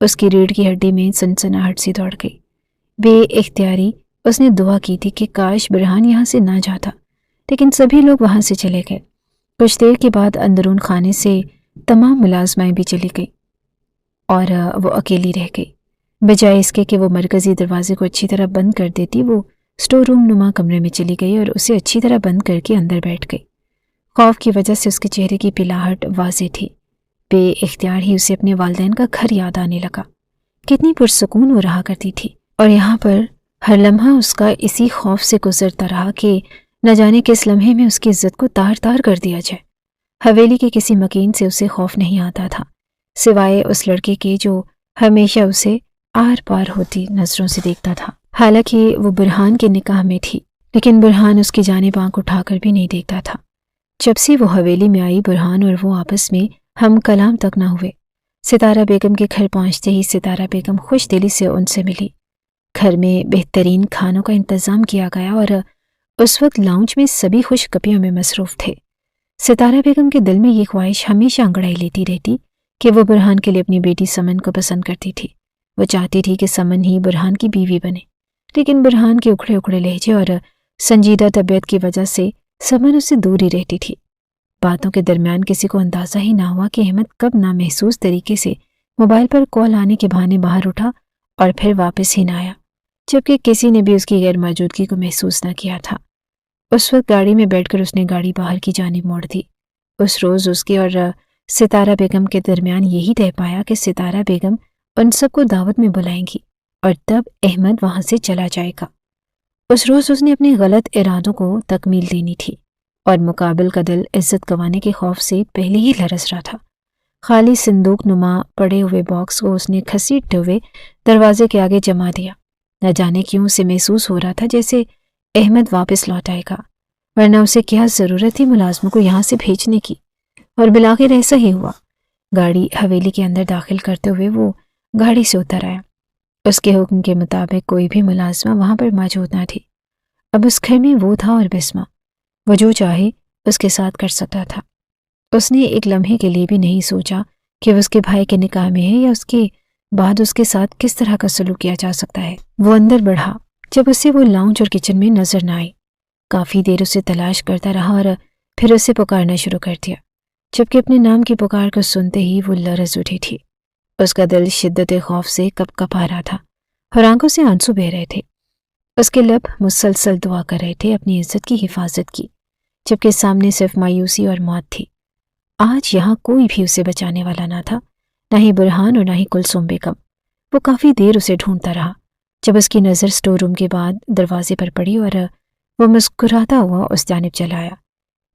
اس کی ریڑھ کی ہڈی میں سنسناہٹ سی دوڑ گئی۔ بے اختیاری اس نے دعا کی تھی کہ کاش برہان یہاں سے نہ جاتا، لیکن سبھی لوگ وہاں سے چلے گئے۔ کچھ دیر کے بعد اندرون خانے سے تمام ملازمائیں بھی چلی گئی اور وہ اکیلی رہ گئی۔ بجائے اس کے کہ وہ مرکزی دروازے کو اچھی طرح بند کر دیتی، وہ اسٹور روم نما کمرے میں چلی گئی اور اسے اچھی طرح بند کر کے اندر بیٹھ گئی۔ خوف کی وجہ سے اس کے چہرے کی پلاہٹ واضح تھی۔ بے اختیار ہی اسے اپنے والدین کا گھر یاد آنے لگا۔ کتنی پرسکون وہ رہا کرتی تھی، اور یہاں پر ہر لمحہ اس کا اسی خوف سے گزرتا رہا کہ نہ جانے کس لمحے میں اس کی عزت کو تار تار کر دیا جائے۔ حویلی کے کسی مکین سے اسے خوف نہیں آتا تھا، سوائے اس لڑکے کے جو ہمیشہ اسے آر پار ہوتی نظروں سے دیکھتا تھا۔ حالانکہ وہ برہان کے نکاح میں تھی، لیکن برہان اس کی جانب آنکھ اٹھا کر بھی نہیں دیکھتا تھا۔ جب سے وہ حویلی میں آئی، برہان اور وہ آپس میں ہم کلام تک نہ ہوئے۔ ستارہ بیگم کے گھر پہنچتے ہی ستارہ بیگم خوش دلی سے ان سے ملی۔ گھر میں بہترین کھانوں کا انتظام کیا گیا اور اس وقت لاؤنج میں سبھی خوش گپیوں میں مصروف تھے۔ ستارہ بیگم کے دل میں یہ خواہش ہمیشہ انگڑائی لیتی رہتی کہ وہ برہان کے لیے اپنی بیٹی سمن کو پسند کرتی تھی۔ وہ چاہتی تھی کہ سمن ہی برہان کی بیوی بنے، لیکن برہان کے اکھڑے اکھڑے لہجے اور سنجیدہ طبیعت کی وجہ سے سمن اس سے دور ہی رہتی تھی۔ باتوں کے درمیان کسی کو اندازہ ہی نہ ہوا کہ احمد کب نامحسوس طریقے سے موبائل پر کال آنے کے بہانے باہر اٹھا اور پھر واپس ہی نہ آیا، جبکہ کسی نے بھی اس کی غیر موجودگی کو محسوس نہ کیا تھا۔ اس وقت گاڑی میں بیٹھ کر اس نے گاڑی باہر کی جانب موڑ دی۔ اس روز اس کے اور ستارہ بیگم کے درمیان یہی طے پایا کہ ستارہ بیگم ان سب کو دعوت میں بلائیں گی اور تب احمد وہاں سے چلا جائے گا۔ اس روز اس نے اپنے غلط ارادوں کو تکمیل دینی تھی، اور مقابل کا دل عزت گنوانے کے خوف سے پہلے ہی لرز رہا تھا۔ خالی صندوق نما پڑے ہوئے باکس کو اس نے گھسیٹتے ہوئے دروازے کے آگے جما دیا۔ نہ جانے کیوں اسے محسوس ہو رہا تھا جیسے احمد واپس لوٹ آئے گا، ورنہ اسے کیا ضرورت تھی ملازموں کو یہاں سے بھیجنے کی۔ اور بالآخر ایسا ہی ہوا۔ گاڑی حویلی کے اندر داخل کرتے ہوئے وہ گاڑی سے اتر آیا۔ اس کے حکم کے مطابق کوئی بھی ملازمہ وہاں پر موجود نہ تھی۔ اب اس گھر میں وہ تھا اور بسمہ، وہ جو چاہے اس کے ساتھ کر سکتا تھا۔ اس نے ایک لمحے کے لیے بھی نہیں سوچا کہ وہ اس کے بھائی کے نکاح میں ہے یا اس کے بعد اس کے ساتھ کس طرح کا سلوک کیا جا سکتا ہے۔ وہ اندر بڑھا جب اسے وہ لاؤنج اور کچن میں نظر نہ آئی۔ کافی دیر اسے تلاش کرتا رہا اور پھر اسے پکارنا شروع کر دیا، جبکہ اپنے نام کی پکار کو سنتے ہی وہ لرز اٹھی تھی۔ اس کا دل شدت خوف سے کپ کپا رہا تھا اور آنکھوں سے آنسو بہہ رہے تھے۔ اس کے لب مسلسل دعا کر رہے تھے اپنی عزت کی حفاظت کی، جبکہ سامنے صرف مایوسی اور موت تھی۔ آج یہاں کوئی بھی اسے بچانے والا نہ تھا، نہ ہی برہان اور نہ ہی کلثوم بیگم۔ وہ کافی دیر اسے ڈھونڈتا رہا، جب اس کی نظر اسٹور روم کے بعد دروازے پر پڑی اور وہ مسکراتا ہوا اس جانب چلا آیا۔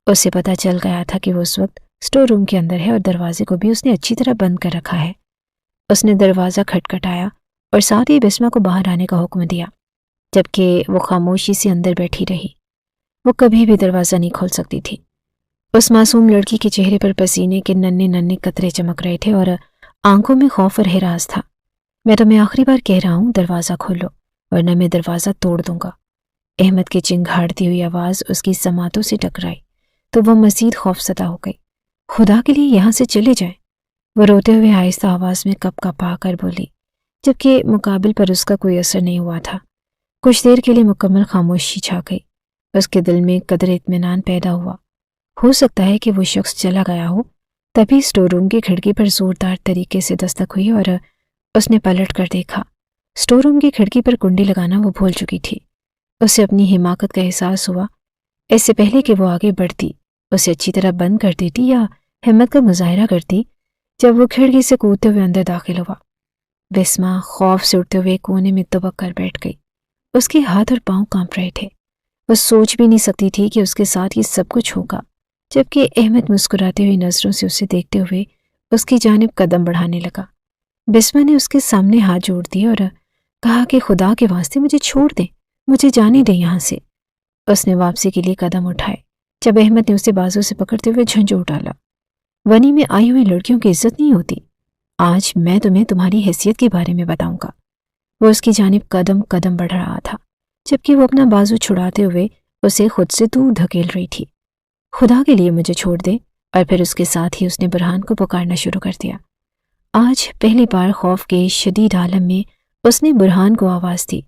اسے پتہ چل گیا تھا کہ وہ اس وقت اسٹور روم کے اندر ہے اور دروازے کو بھی اس نے اچھی طرح بند کر رکھا ہے۔ اس نے دروازہ کھٹکھٹایا اور ساتھ ہی بسمہ کو باہر آنے کا حکم دیا، جبکہ وہ خاموشی سے اندر بیٹھی رہی۔ وہ کبھی بھی دروازہ نہیں کھول سکتی تھی۔ اس معصوم لڑکی کے چہرے پر پسینے کے ننھے ننھے قطرے چمک رہے تھے اور آنکھوں میں خوف اور ہراس تھا۔ میں تمہیں آخری بار کہہ رہا ہوں، دروازہ کھولو ورنہ میں دروازہ توڑ دوں گا۔ احمد کی چنگھاڑتی ہوئی آواز اس کی سماعتوں سے ٹکرائی تو وہ مزید خوف زدہ ہو گئی۔ خدا کے لیے یہاں سے چلے جائیں، وہ روتے ہوئے آہستہ آواز میں کپ کپا کر بولی، جبکہ مقابل پر اس کا کوئی اثر نہیں ہوا تھا۔ کچھ دیر کے لیے مکمل خاموشی چھا گئی۔ اس کے دل میں قدر اطمینان پیدا ہوا۔ ہو سکتا ہے کہ وہ شخص چلا گیا ہو۔ تبھی اسٹور روم کی کھڑکی پر زوردار طریقے سے دستک ہوئی اور اس نے پلٹ کر دیکھا۔ اسٹور روم کی کھڑکی پر کنڈی لگانا وہ بھول چکی تھی۔ اسے اپنی حماقت کا احساس ہوا۔ اس سے پہلے کہ وہ آگے بڑھتی، اسے اچھی طرح بند کر دیتی یا ہمت کا مظاہرہ کرتی، جب وہ کھڑکی سے کودتے ہوئے اندر داخل ہوا۔ بسمہ خوف سے اٹھتے ہوئے کونے میں دبک کر بیٹھ گئی۔ اس کے ہاتھ اور پاؤں کانپ رہے تھے۔ وہ سوچ بھی نہیں سکتی تھی کہ اس کے ساتھ یہ سب کچھ ہوگا، جبکہ احمد مسکراتے ہوئی نظروں سے اسے دیکھتے ہوئے اس کی جانب قدم بڑھانے لگا۔ بسمہ نے اس کے سامنے ہاتھ جوڑ دیے اور کہا کہ خدا کے واسطے مجھے چھوڑ دیں، مجھے جانے دیں یہاں سے۔ اس نے واپسی کے لیے قدم اٹھائے جب احمد نے اسے بازو سے پکڑتے ہوئے جھنجھوڑ ڈالا۔ ونی میں آئی ہوئی لڑکیوں کی عزت نہیں ہوتی۔ آج میں تمہیں تمہاری حیثیت کے بارے میں بتاؤں گا۔ وہ اس کی جانب قدم قدم بڑھ رہا تھا، جبکہ وہ اپنا بازو چھڑاتے ہوئے اسے خود سے دور دھکیل رہی تھی۔ خدا کے لیے مجھے چھوڑ دے، اور پھر اس کے ساتھ ہی اس نے برہان کو پکارنا شروع کر دیا۔ آج پہلی بار خوف کے شدید عالم میں اس نے برہان کو آواز دی۔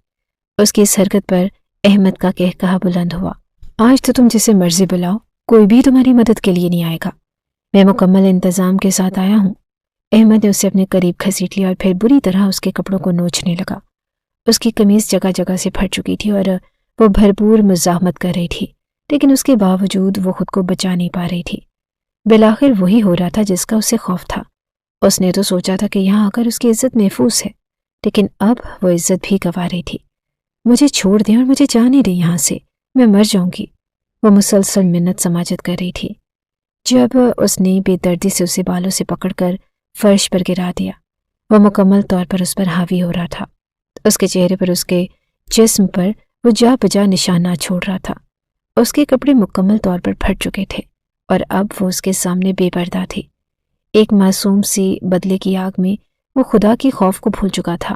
اس کی اس حرکت پر احمد کا قہقہا بلند ہوا۔ آج تو تم جسے مرضی بلاؤ، کوئی بھی تمہاری مدد کے لیے نہیں آئے گا، میں مکمل انتظام کے ساتھ آیا ہوں۔ احمد نے اسے اپنے قریب گھسیٹ لیا اور پھر بری طرح اس کے کپڑوں کو نوچنے لگا۔ اس کی قمیض جگہ جگہ سے پھٹ چکی تھی اور وہ بھرپور مزاحمت کر رہی تھی، لیکن اس کے باوجود وہ خود کو بچا نہیں پا رہی تھی۔ بالآخر وہی ہو رہا تھا جس کا اسے خوف تھا۔ اس نے تو سوچا تھا کہ یہاں آ کر اس کی عزت محفوظ ہے، لیکن اب وہ عزت بھی گنوا رہی تھی۔ مجھے چھوڑ دیں اور مجھے جانے دیں یہاں سے، میں مر جاؤں گی، وہ مسلسل منت سماجت کر رہی تھی۔ جب اس نے بے دردی سے اسے بالوں سے پکڑ کر فرش پر گرا دیا، وہ مکمل طور پر اس پر حاوی ہو رہا تھا۔ اس کے چہرے پر، اس کے جسم پر وہ جا بجا نشانات چھوڑ رہا تھا۔ اس کے کپڑے مکمل طور پر پھٹ چکے تھے اور اب وہ اس کے سامنے بے پردہ تھی۔ ایک معصوم سی بدلے کی آگ میں وہ خدا کی خوف کو بھول چکا تھا۔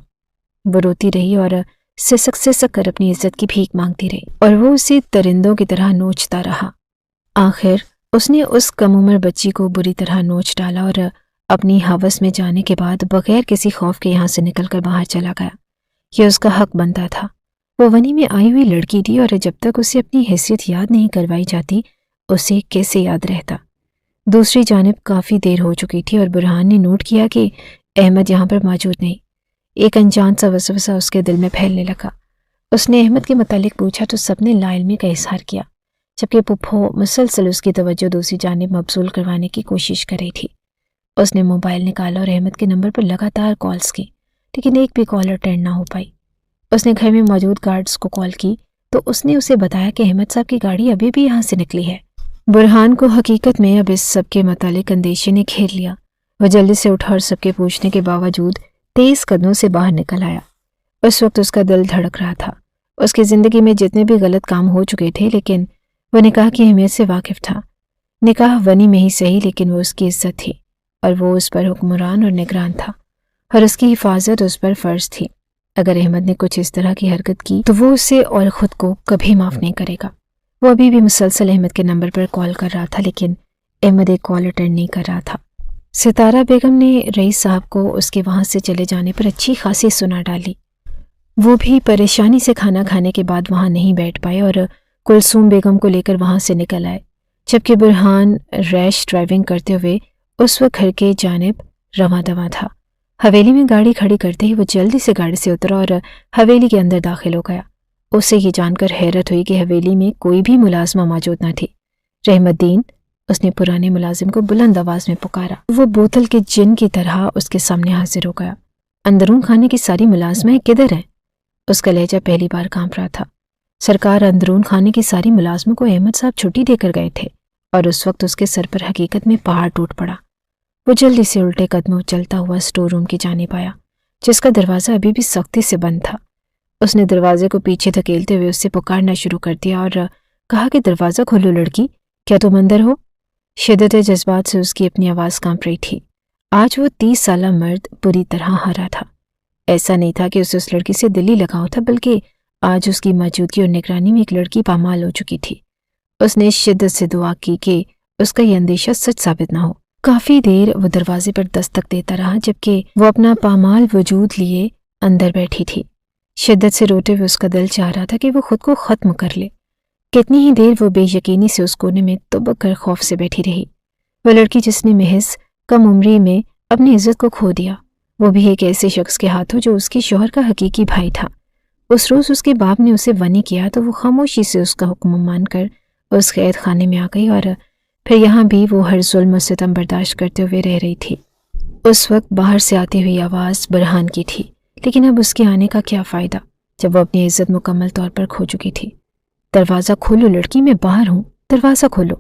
وہ روتی رہی اور سسک کر اپنی عزت کی بھیک مانگتی رہی، اور وہ اسے درندوں کی طرح نوچتا رہا۔ آخر اس نے اس کم عمر بچی کو بری طرح نوچ ڈالا اور اپنی ہوس میں جانے کے بعد بغیر کسی خوف کے یہاں سے نکل کر باہر چلا گیا۔ یہ اس کا حق بنتا تھا۔ وہ ونی میں آئی ہوئی لڑکی تھی اور جب تک اسے اپنی حیثیت یاد نہیں کروائی جاتی اسے کیسے یاد رہتا۔ دوسری جانب کافی دیر ہو چکی تھی اور برہان نے نوٹ کیا کہ احمد یہاں پر موجود نہیں۔ ایک انجان سا وسوسہ اس کے دل میں پھیلنے لگا۔ اس نے احمد کے متعلق پوچھا تو سب نے لا علمی کا اظہار کیا، جبکہ پپھو مسلسل اس کی توجہ دوسری جانب مبذول کروانے کی کوشش کر رہی تھی۔ اس نے موبائل نکالا اور احمد کے نمبر پر لگاتار کالز کی، لیکن ایک بھی کال اٹینڈ نہ ہو پائی۔ اس نے گھر میں موجود گارڈز کو کال کی تو اس نے اسے بتایا کہ احمد صاحب کی گاڑی ابھی بھی یہاں سے نکلی ہے۔ برہان کو حقیقت میں اب اس سب کے متعلق اندیشے نے گھیر لیا۔ وہ جلدی سے اٹھا اور سب کے پوچھنے کے باوجود تیز قدموں سے باہر نکل آیا۔ اس وقت اس کا دل دھڑک رہا تھا۔ اس کی زندگی میں جتنے بھی غلط کام ہو چکے تھے، لیکن وہ نکاح کی اہمیت سے واقف تھا۔ نکاح ونی میں ہی صحیح، لیکن وہ اس کی عزت تھی اور وہ اس پر حکمران اور نگران تھا، اور اس کی حفاظت اس پر فرض تھی۔ اگر احمد نے کچھ اس طرح کی حرکت کی تو وہ اسے اور خود کو کبھی معاف نہیں کرے گا۔ وہ ابھی بھی مسلسل احمد کے نمبر پر کال کر رہا تھا، لیکن احمد ایک کال اٹینڈ نہیں کر رہا تھا۔ ستارہ بیگم نے رئیس صاحب کو اس کے وہاں سے چلے جانے پر اچھی خاصی سنا ڈالی۔ وہ بھی پریشانی سے کھانا کھانے کے بعد وہاں نہیں بیٹھ پائے اور کلثوم بیگم کو لے کر وہاں سے نکل آئے، جبکہ برہان ریش ڈرائیونگ کرتے ہوئے اس وقت گھر کے جانب رواں دواں تھا۔ حویلی میں گاڑی کھڑی کرتے ہی وہ جلدی سے گاڑی سے اترا اور حویلی کے اندر داخل ہو گیا۔ اسے یہ جان کر حیرت ہوئی کہ حویلی میں کوئی بھی ملازمہ موجود نہ تھی۔ رحمت الدین، اس نے پرانے ملازم کو بلند آواز میں پکارا۔ وہ بوتل کے جن کی طرح اس کے سامنے حاضر ہو گیا۔ اندرون خانے کی ساری ملازمہیں کدھر ہیں؟ اس کا لہجہ پہلی بار کانپ رہا تھا۔ سرکار، اندرون خانے کی ساری ملازموں کو احمد صاحب چھٹی دے کر گئے تھے، اور اس وقت اس کے سر پر حقیقت میں پہاڑ ٹوٹ پڑا۔ وہ جلدی سے الٹے قدموں چلتا ہوا اسٹور روم کی جانب آیا، جس کا دروازہ ابھی بھی سختی سے بند تھا۔ اس نے دروازے کو پیچھے دھکیلتے ہوئے اس سے پکارنا شروع کر دیا اور کہا کہ دروازہ کھولو لڑکی، کیا تم اندر ہو؟ شدت جذبات سے اس کی اپنی آواز کانپ رہی تھی۔ آج وہ 30 سالہ مرد بری طرح ہارا تھا۔ ایسا نہیں تھا کہ اسے اس لڑکی سے دلی لگاؤ تھا، بلکہ آج اس کی موجودگی اور نگرانی میں ایک لڑکی پامال ہو چکی تھی۔ اس نے شدت سے دعا کی کہ اس کا یہ اندیشہ سچ ثابت نہ ہو۔ کافی دیر وہ دروازے پر دستک دیتا رہا، جبکہ وہ اپنا پامال وجود لیے اندر بیٹھی تھی۔ شدت سے روتے ہوئے اس کا دل چاہ رہا تھا کہ وہ خود کو ختم کر لے۔ کتنی ہی دیر وہ بے یقینی سے اس کونے میں دبک کر خوف سے بیٹھی رہی۔ وہ لڑکی جس نے محض کم عمری میں اپنی عزت کو کھو دیا، وہ بھی ایک ایسے شخص کے ہاتھوں جو اس کے شوہر کا حقیقی بھائی تھا۔ اس روز اس کے باپ نے اسے ونی کیا تو وہ خاموشی سے اس کا حکم مان کر اس قید خانے میں آ گئی، اور پھر یہاں بھی وہ ہر ظلم و ستم برداشت کرتے ہوئے رہ رہی تھی۔ اس وقت باہر سے آتی ہوئی آواز برہان کی تھی، لیکن اب اس کے آنے کا کیا فائدہ جب وہ اپنی عزت مکمل طور پر کھو چکی تھی۔ دروازہ کھولو لڑکی، میں باہر ہوں، دروازہ کھولو۔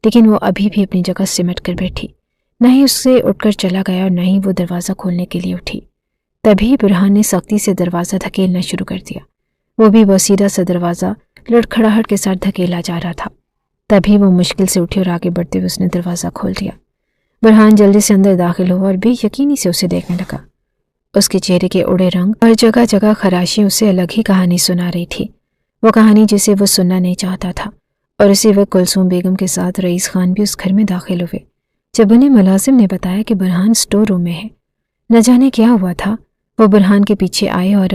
لیکن وہ ابھی بھی اپنی جگہ سمٹ کر بیٹھی، نہ ہی اس سے اٹھ کر چلا گیا اور نہ ہی وہ دروازہ کھولنے کے لیے اٹھی۔ تبھی برہان نے سختی سے دروازہ دھکیلنا شروع کر دیا۔ وہ بھی وسیدہ سا دروازہ لڑکھڑاہٹ کے ساتھ دھکیلا جا رہا تھا۔ تبھی وہ مشکل سے اٹھی اور آگے بڑھتے ہوئے اس نے دروازہ کھول دیا۔ برہان جلدی سے اندر داخل ہوا اور بے یقینی سے اسے دیکھنے لگا۔ اس کے چہرے کے اڑے رنگ اور جگہ جگہ خراشیں اسے الگ ہی کہانی سنا رہی تھی، وہ کہانی جسے وہ سننا نہیں چاہتا تھا۔ اور اسی وقت کلثوم بیگم کے ساتھ رئیس خان بھی اس گھر میں داخل ہوئے۔ جب انہیں ملازم نے بتایا کہ برہان اسٹور روم میں ہے نہ جانے کیا ہوا تھا، وہ برہان کے پیچھے آئے اور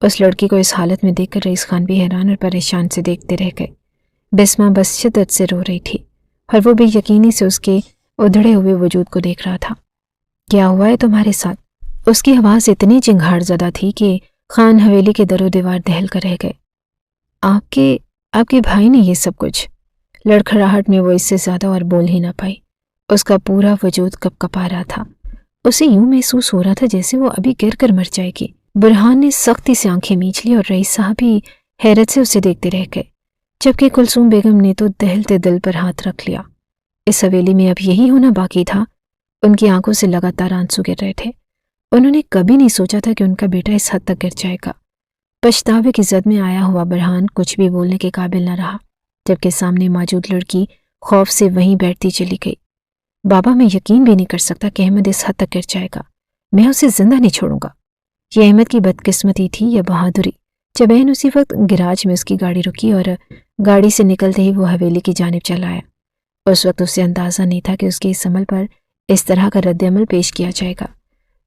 اس لڑکی کو اس حالت میں دیکھ کر رئیس خان بھی حیران اور پریشان سے دیکھتے رہ گئے۔ بسمہ بس شدت سے رو رہی تھی اور وہ بے یقینی سے اس کے ادھڑے ہوئے وجود کو دیکھ رہا تھا۔ کیا ہوا ہے تمہارے ساتھ؟ اس کی آواز اتنی چنگھاڑ زدہ تھی کہ خان حویلی کے در و دیوار دہل کر رہ گئے۔ آپ کے بھائی نے یہ سب کچھ؟ لڑکھڑاہٹ میں وہ اس سے زیادہ اور بول ہی نہ پائی۔ اس کا پورا وجود کپ کپا رہا تھا۔ اسے یوں محسوس ہو رہا تھا جیسے وہ ابھی گر کر مر جائے گی۔ برہان نے سختی سے آنکھیں میچ لی اور رئیس صاحب بھی حیرت سے اسے دیکھتے رہ گئے، جبکہ کلثوم بیگم نے تو دہلتے دل پر ہاتھ رکھ لیا۔ اس حویلی میں اب یہی ہونا باقی تھا۔ ان کی آنکھوں سے لگاتار آنسو گر رہے تھے۔ انہوں نے کبھی نہیں سوچا تھا کہ ان کا بیٹا اس حد تک گر جائے گا۔ پچھتاوے کی زد میں آیا ہوا برہان کچھ بھی بولنے کے قابل نہ رہا، جبکہ سامنے موجود لڑکی خوف سے وہیں بیٹھتی چلی گئی۔ بابا، میں یقین بھی نہیں کر سکتا کہ احمد اس حد تک گر جائے گا۔ میں اسے زندہ نہیں چھوڑوں گا۔ یہ احمد کی بدقسمتی تھی یا بہادری؟ جب عین اسی وقت گراج میں اس کی گاڑی رکی اور گاڑی سے نکلتے ہی وہ حویلی کی جانب چلا آیا۔ اس وقت اسے اندازہ نہیں تھا کہ اس کے اس عمل پر اس طرح کا رد عمل پیش کیا جائے گا۔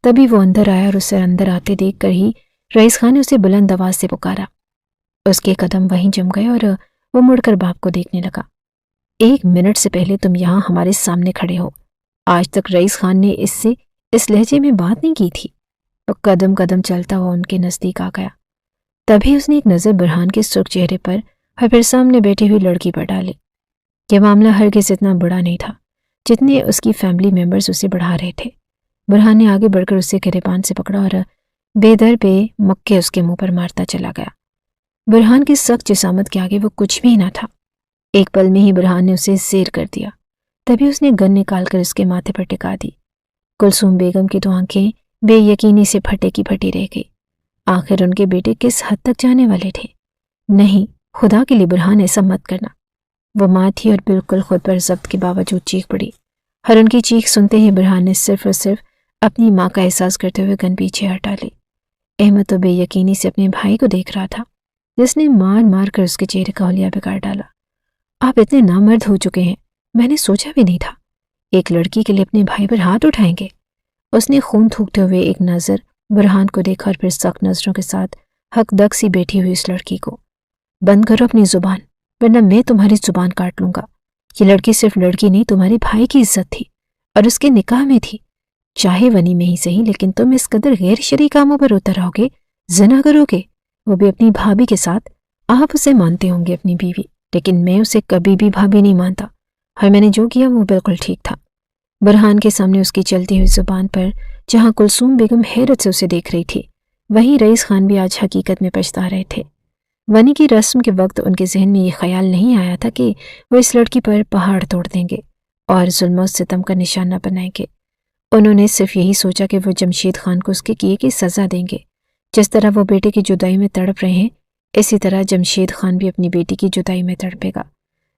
تبھی وہ اندر آیا اور اسے اندر آتے دیکھ کر ہی رئیس خان نے اسے بلند آواز سے پکارا۔ اس کے قدم وہیں جم گئے اور وہ مڑ کر باپ کو دیکھنے لگا۔ 1 منٹ سے پہلے تم یہاں ہمارے سامنے کھڑے ہو۔ آج تک رئیس خان نے اس سے اس لہجے میں بات نہیں کی تھی۔ وہ قدم قدم چلتا ہوا ان کے نزدیک آ گیا۔ تبھی اس نے ایک نظر برہان کے سرخ چہرے پر اور پھر سامنے بیٹھی ہوئی لڑکی پر ڈالی۔ یہ معاملہ ہرگز اتنا بڑا نہیں تھا جتنے اس کی فیملی ممبرز اسے بڑھا رہے تھے۔ برہان نے آگے بڑھ کر اسے گریبان سے پکڑا اور بے در بے مکے اس کے منہ پر مارتا چلا گیا۔ برہان کی سخت جسامت کے آگے وہ کچھ بھی نہ تھا۔ ایک پل میں ہی برہان نے اسے زیر کر دیا۔ تبھی اس نے گن نکال کر اس کے ماتھے پر ٹکا دی۔ کلثوم بیگم کی تو آنکھیں بے یقینی سے پھٹے کی پھٹی رہ گئی۔ آخر ان کے بیٹے کس حد تک جانے والے تھے؟ نہیں، خدا کے لیے برہان ایسا مت کرنا۔ وہ ماں تھی اور بالکل خود پر ضبط کے باوجود چیخ پڑی، اور ان کی چیخ سنتے ہی برہان نے صرف اور صرف اپنی ماں کا احساس کرتے ہوئے گن پیچھے ہٹا لی۔ احمد تو بے یقینی سے اپنے بھائی کو دیکھ رہا تھا جس نے مار مار کر اس کے چہرے کا حلیہ بگاڑ ڈالا۔ آپ اتنے نامرد ہو چکے ہیں، میں نے سوچا بھی نہیں تھا۔ ایک لڑکی کے لیے اپنے بھائی پر ہاتھ اٹھائیں گے؟ اس نے خون تھوکتے ہوئے ایک نظر برہان کو دیکھا اور پھر سخت نظروں کے ساتھ حق دق سی بیٹھی ہوئی اس لڑکی کو۔ بند کرو اپنی زبان، ورنہ میں تمہاری زبان کاٹ لوں گا۔ یہ لڑکی صرف لڑکی نہیں، تمہارے بھائی کی عزت تھی اور اس کے نکاح میں تھی۔ چاہے ونی میں ہی صحیح، لیکن تم اس قدر غیر شرعی کاموں پر اتر آؤ گے، زنا کرو گے، وہ بھی اپنی بھابھی کے ساتھ۔ آپ اسے مانتے ہوں گے اپنی بیوی، لیکن میں اسے کبھی بھی بھابھی نہیں مانتا، اور میں نے جو کیا وہ بالکل ٹھیک تھا۔ برہان کے سامنے اس کی چلتی ہوئی زبان پر جہاں کلثوم بیگم حیرت سے اسے دیکھ رہی تھی، وہیں رئیس خان بھی آج حقیقت میں پچھتا رہے تھے۔ ونی کی رسم کے وقت ان کے ذہن میں یہ خیال نہیں آیا تھا کہ وہ اس لڑکی پر پہاڑ توڑ دیں گے اور ظلم و ستم کا نشانہ بنائیں گے۔ انہوں نے صرف یہی سوچا کہ وہ جمشید خان کو اس کے کیے کی سزا دیں گے۔ جس طرح وہ بیٹے کی جدائی میں تڑپ رہے ہیں، اسی طرح جمشید خان بھی اپنی بیٹی کی جدائی میں تڑپے گا۔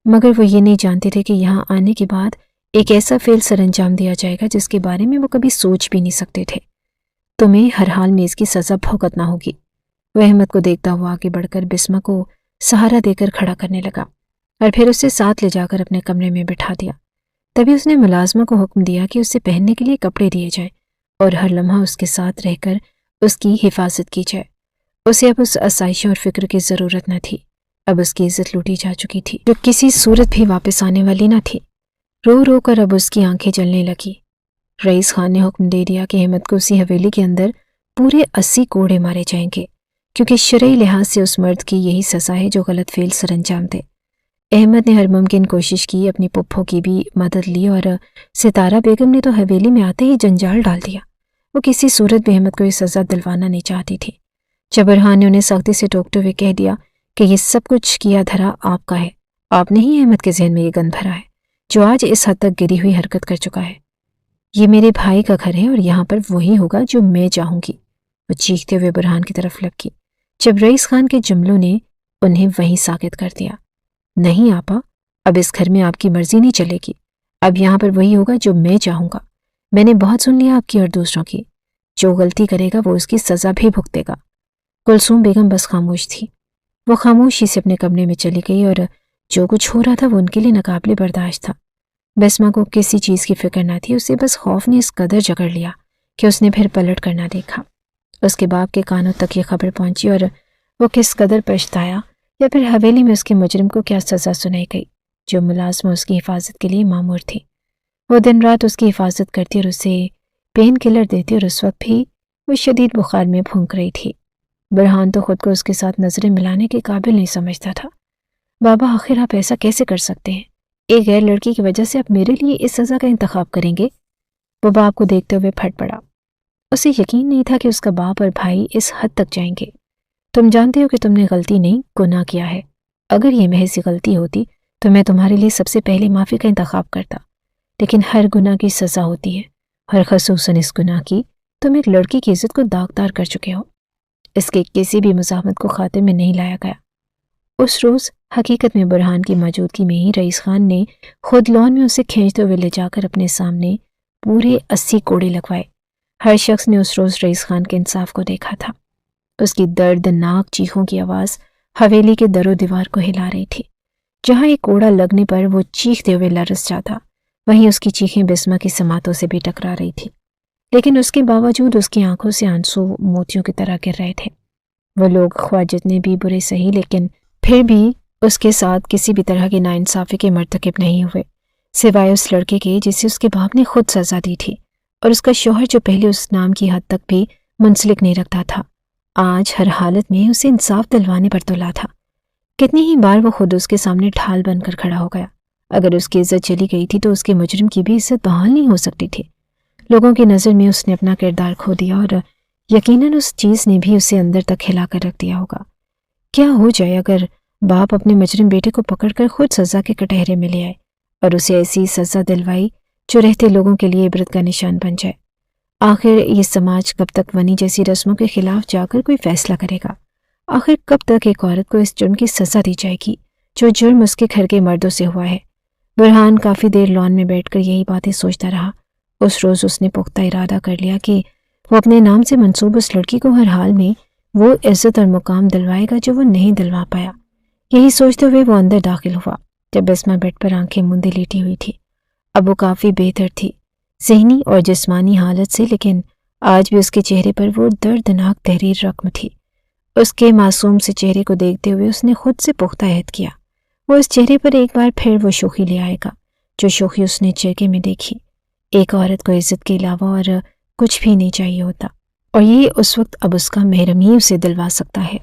مگر وہ یہ نہیں جانتے تھے کہ یہاں آنے کے بعد ایک ایسا فعل سر انجام دیا جائے گا جس کے بارے میں وہ کبھی سوچ بھی نہیں سکتے تھے۔ تمہیں ہر حال میں اس کی سزا بھگتنا ہوگی۔ وہ احمد کو دیکھتا ہوا آگے بڑھ کر بسمہ کو سہارا دے کر کھڑا کرنے لگا اور پھر اسے ساتھ لے جا کر اپنے کمرے میں بٹھا دیا۔ تبھی اس نے ملازمہ کو حکم دیا کہ اسے پہننے کے لیے کپڑے دیے جائیں اور ہر لمحہ اس کے ساتھ رہ کر اس کی حفاظت کی جائے۔ اسے اب اس آسائش اور فکر کی ضرورت نہ تھی۔ اب اس کی عزت لوٹی جا چکی تھی، جو کسی صورت بھی واپس آنے والی نہ تھی۔ رو رو کر اب اس کی آنکھیں جلنے لگی۔ رئیس خان نے حکم دے دیا کہ احمد کو اسی حویلی کے اندر پورے 80 کوڑے مارے جائیں گے، کیونکہ شرعی لحاظ سے اس مرد کی یہی سزا ہے جو غلط فعل سر انجام دے۔ احمد نے ہر ممکن کوشش کی، اپنی پپھوں کی بھی مدد لی، اور ستارہ بیگم نے تو حویلی میں آتے ہی جنجال ڈال دیا۔ وہ کسی صورت بھی احمد کو یہ سزا دلوانا نہیں چاہتی تھی۔ جب برہان نے انہیں سختی سے ٹوکتے ہوئے کہہ دیا کہ یہ سب کچھ کیا دھرا آپ کا ہے، آپ نے ہی احمد کے ذہن میں یہ گند بھرا ہے جو آج اس حد تک گری ہوئی حرکت کر چکا ہے۔ یہ میرے بھائی کا گھر ہے اور یہاں پر وہی ہوگا جو میں چاہوں گی۔ وہ چیختے ہوئے برہان کی طرف لپکی، جب رئیس خان کے جملوں نے انہیں وہیں ساکت کر دیا۔ نہیں آپا، اب اس گھر میں آپ کی مرضی نہیں چلے گی۔ اب یہاں پر وہی ہوگا جو میں چاہوں گا۔ میں نے بہت سن لیا آپ کی اور دوسروں کی۔ جو غلطی کرے گا وہ اس کی سزا بھی بھگتے گا۔ کلثوم بیگم بس خاموش تھی۔ وہ خاموشی سے اپنے کمرے میں چلی گئی اور جو کچھ ہو رہا تھا وہ ان کے لیے ناقابل برداشت تھا۔ بسمہ کو کسی چیز کی فکر نہ تھی، اسے بس خوف نے اس قدر جکڑ لیا کہ اس نے پھر پلٹ کر نہ دیکھا۔ اس کے باپ کے کانوں تک یہ خبر پہنچی اور وہ کس قدر پچھتایا، یا پھر حویلی میں اس کے مجرم کو کیا سزا سنائی گئی جو ملازمہ اس کی حفاظت کے لیے مامور تھی۔ وہ دن رات اس کی حفاظت کرتی اور اسے پین کلر دیتی، اور اس وقت بھی وہ شدید بخار میں پھونک رہی تھی۔ برہان تو خود کو اس کے ساتھ نظریں ملانے کے قابل نہیں سمجھتا تھا۔ بابا، آخر آپ ایسا کیسے کر سکتے ہیں؟ ایک غیر لڑکی کی وجہ سے آپ میرے لیے اس سزا کا انتخاب کریں گے؟ وہ باپ کو دیکھتے ہوئے پھٹ پڑا۔ اسے یقین نہیں تھا کہ اس کا باپ اور بھائی اس حد تک جائیں گے۔ تم جانتے ہو کہ تم نے غلطی نہیں، گناہ کیا ہے۔ اگر یہ محض غلطی ہوتی تو میں تمہارے لیے سب سے پہلے معافی کا انتخاب کرتا، لیکن ہر گناہ کی سزا ہوتی ہے، اور خصوصاً اس گناہ کی۔ تم ایک لڑکی کی عزت کو داغدار کر چکے ہو۔ اس کے کسی بھی مزاحمت کو خاطر میں نہیں لایا گیا۔ اس روز حقیقت میں برہان کی موجودگی میں ہی رئیس خان نے خود لون میں اسے کھینچتے ہوئے لے جا کر اپنے سامنے پورے 80 کوڑے لگوائے۔ ہر شخص نے اس روز رئیس خان کے انصاف کو دیکھا تھا۔ اس کی دردناک چیخوں کی آواز حویلی کے در و دیوار کو ہلا رہی تھی۔ جہاں ایک کوڑا لگنے پر وہ چیختے ہوئے لرز جاتا، وہیں اس کی چیخیں بسمہ کی سماعتوں سے بھی ٹکرا رہی تھی، لیکن اس کے باوجود اس کی آنکھوں سے آنسو موتیوں کی طرح گر رہے تھے۔ وہ لوگ خواہ جتنے بھی برے سہی، لیکن پھر بھی اس کے ساتھ کسی بھی طرح کی ناانصافی کے مرتکب نہیں ہوئے، سوائے اس لڑکے کے جسے اس کے باپ نے خود سزا دی تھی، اور اس کا شوہر جو پہلے اس نام کی حد تک بھی منسلک نہیں رکھتا تھا، آج ہر حالت میں اسے انصاف دلوانے پر تلا تھا۔ کتنی ہی بار وہ خود اس کے سامنے ڈھال بن کر کھڑا ہو گیا۔ اگر اس کی عزت چلی گئی تھی تو اس کے مجرم کی بھی عزت بحال نہیں ہو سکتی تھی۔ لوگوں کی نظر میں اس نے اپنا کردار کھو دیا، اور یقیناً اس چیز نے بھی اسے اندر تک ہلا کر رکھ دیا ہوگا۔ کیا ہو جائے اگر باپ اپنے مجرم بیٹے کو پکڑ کر خود سزا کے کٹہرے میں لے آئے اور اسے ایسی سزا دلوائی جو رہتے لوگوں کے لیے عبرت کا نشان بن جائے؟ آخر یہ سماج کب تک ونی جیسی رسموں کے خلاف جا کر کوئی فیصلہ کرے گا؟ آخر کب تک ایک عورت کو اس جرم کی سزا دی جائے گی جو جرم اس کے گھر کے مردوں سے ہوا ہے؟ برہان کافی دیر لان میں بیٹھ کر یہی باتیں سوچتا رہا۔ اس روز اس نے پختہ ارادہ کر لیا کہ وہ اپنے نام سے منسوب اس لڑکی کو ہر حال میں وہ عزت اور مقام دلوائے گا جو وہ نہیں دلوا پایا۔ یہی سوچتے ہوئے وہ اندر داخل ہوا جب بسمہ بیڈ پر آنکھیں موندے لیٹی ہوئی تھی۔ اب وہ کافی بہتر تھی ذہنی اور جسمانی حالت سے، لیکن آج بھی اس کے چہرے پر وہ دردناک تحریر رقم تھی۔ اس کے معصوم سے چہرے کو دیکھتے ہوئے اس نے خود سے پختہ عہد کیا، وہ اس چہرے پر ایک بار پھر وہ شوخی لے آئے گا جو شوخی اس نے جرگے میں دیکھی۔ ایک عورت کو عزت کے علاوہ اور کچھ بھی نہیں چاہیے ہوتا، اور یہ اس وقت اب اس کا محرم ہی اسے دلوا سکتا ہے۔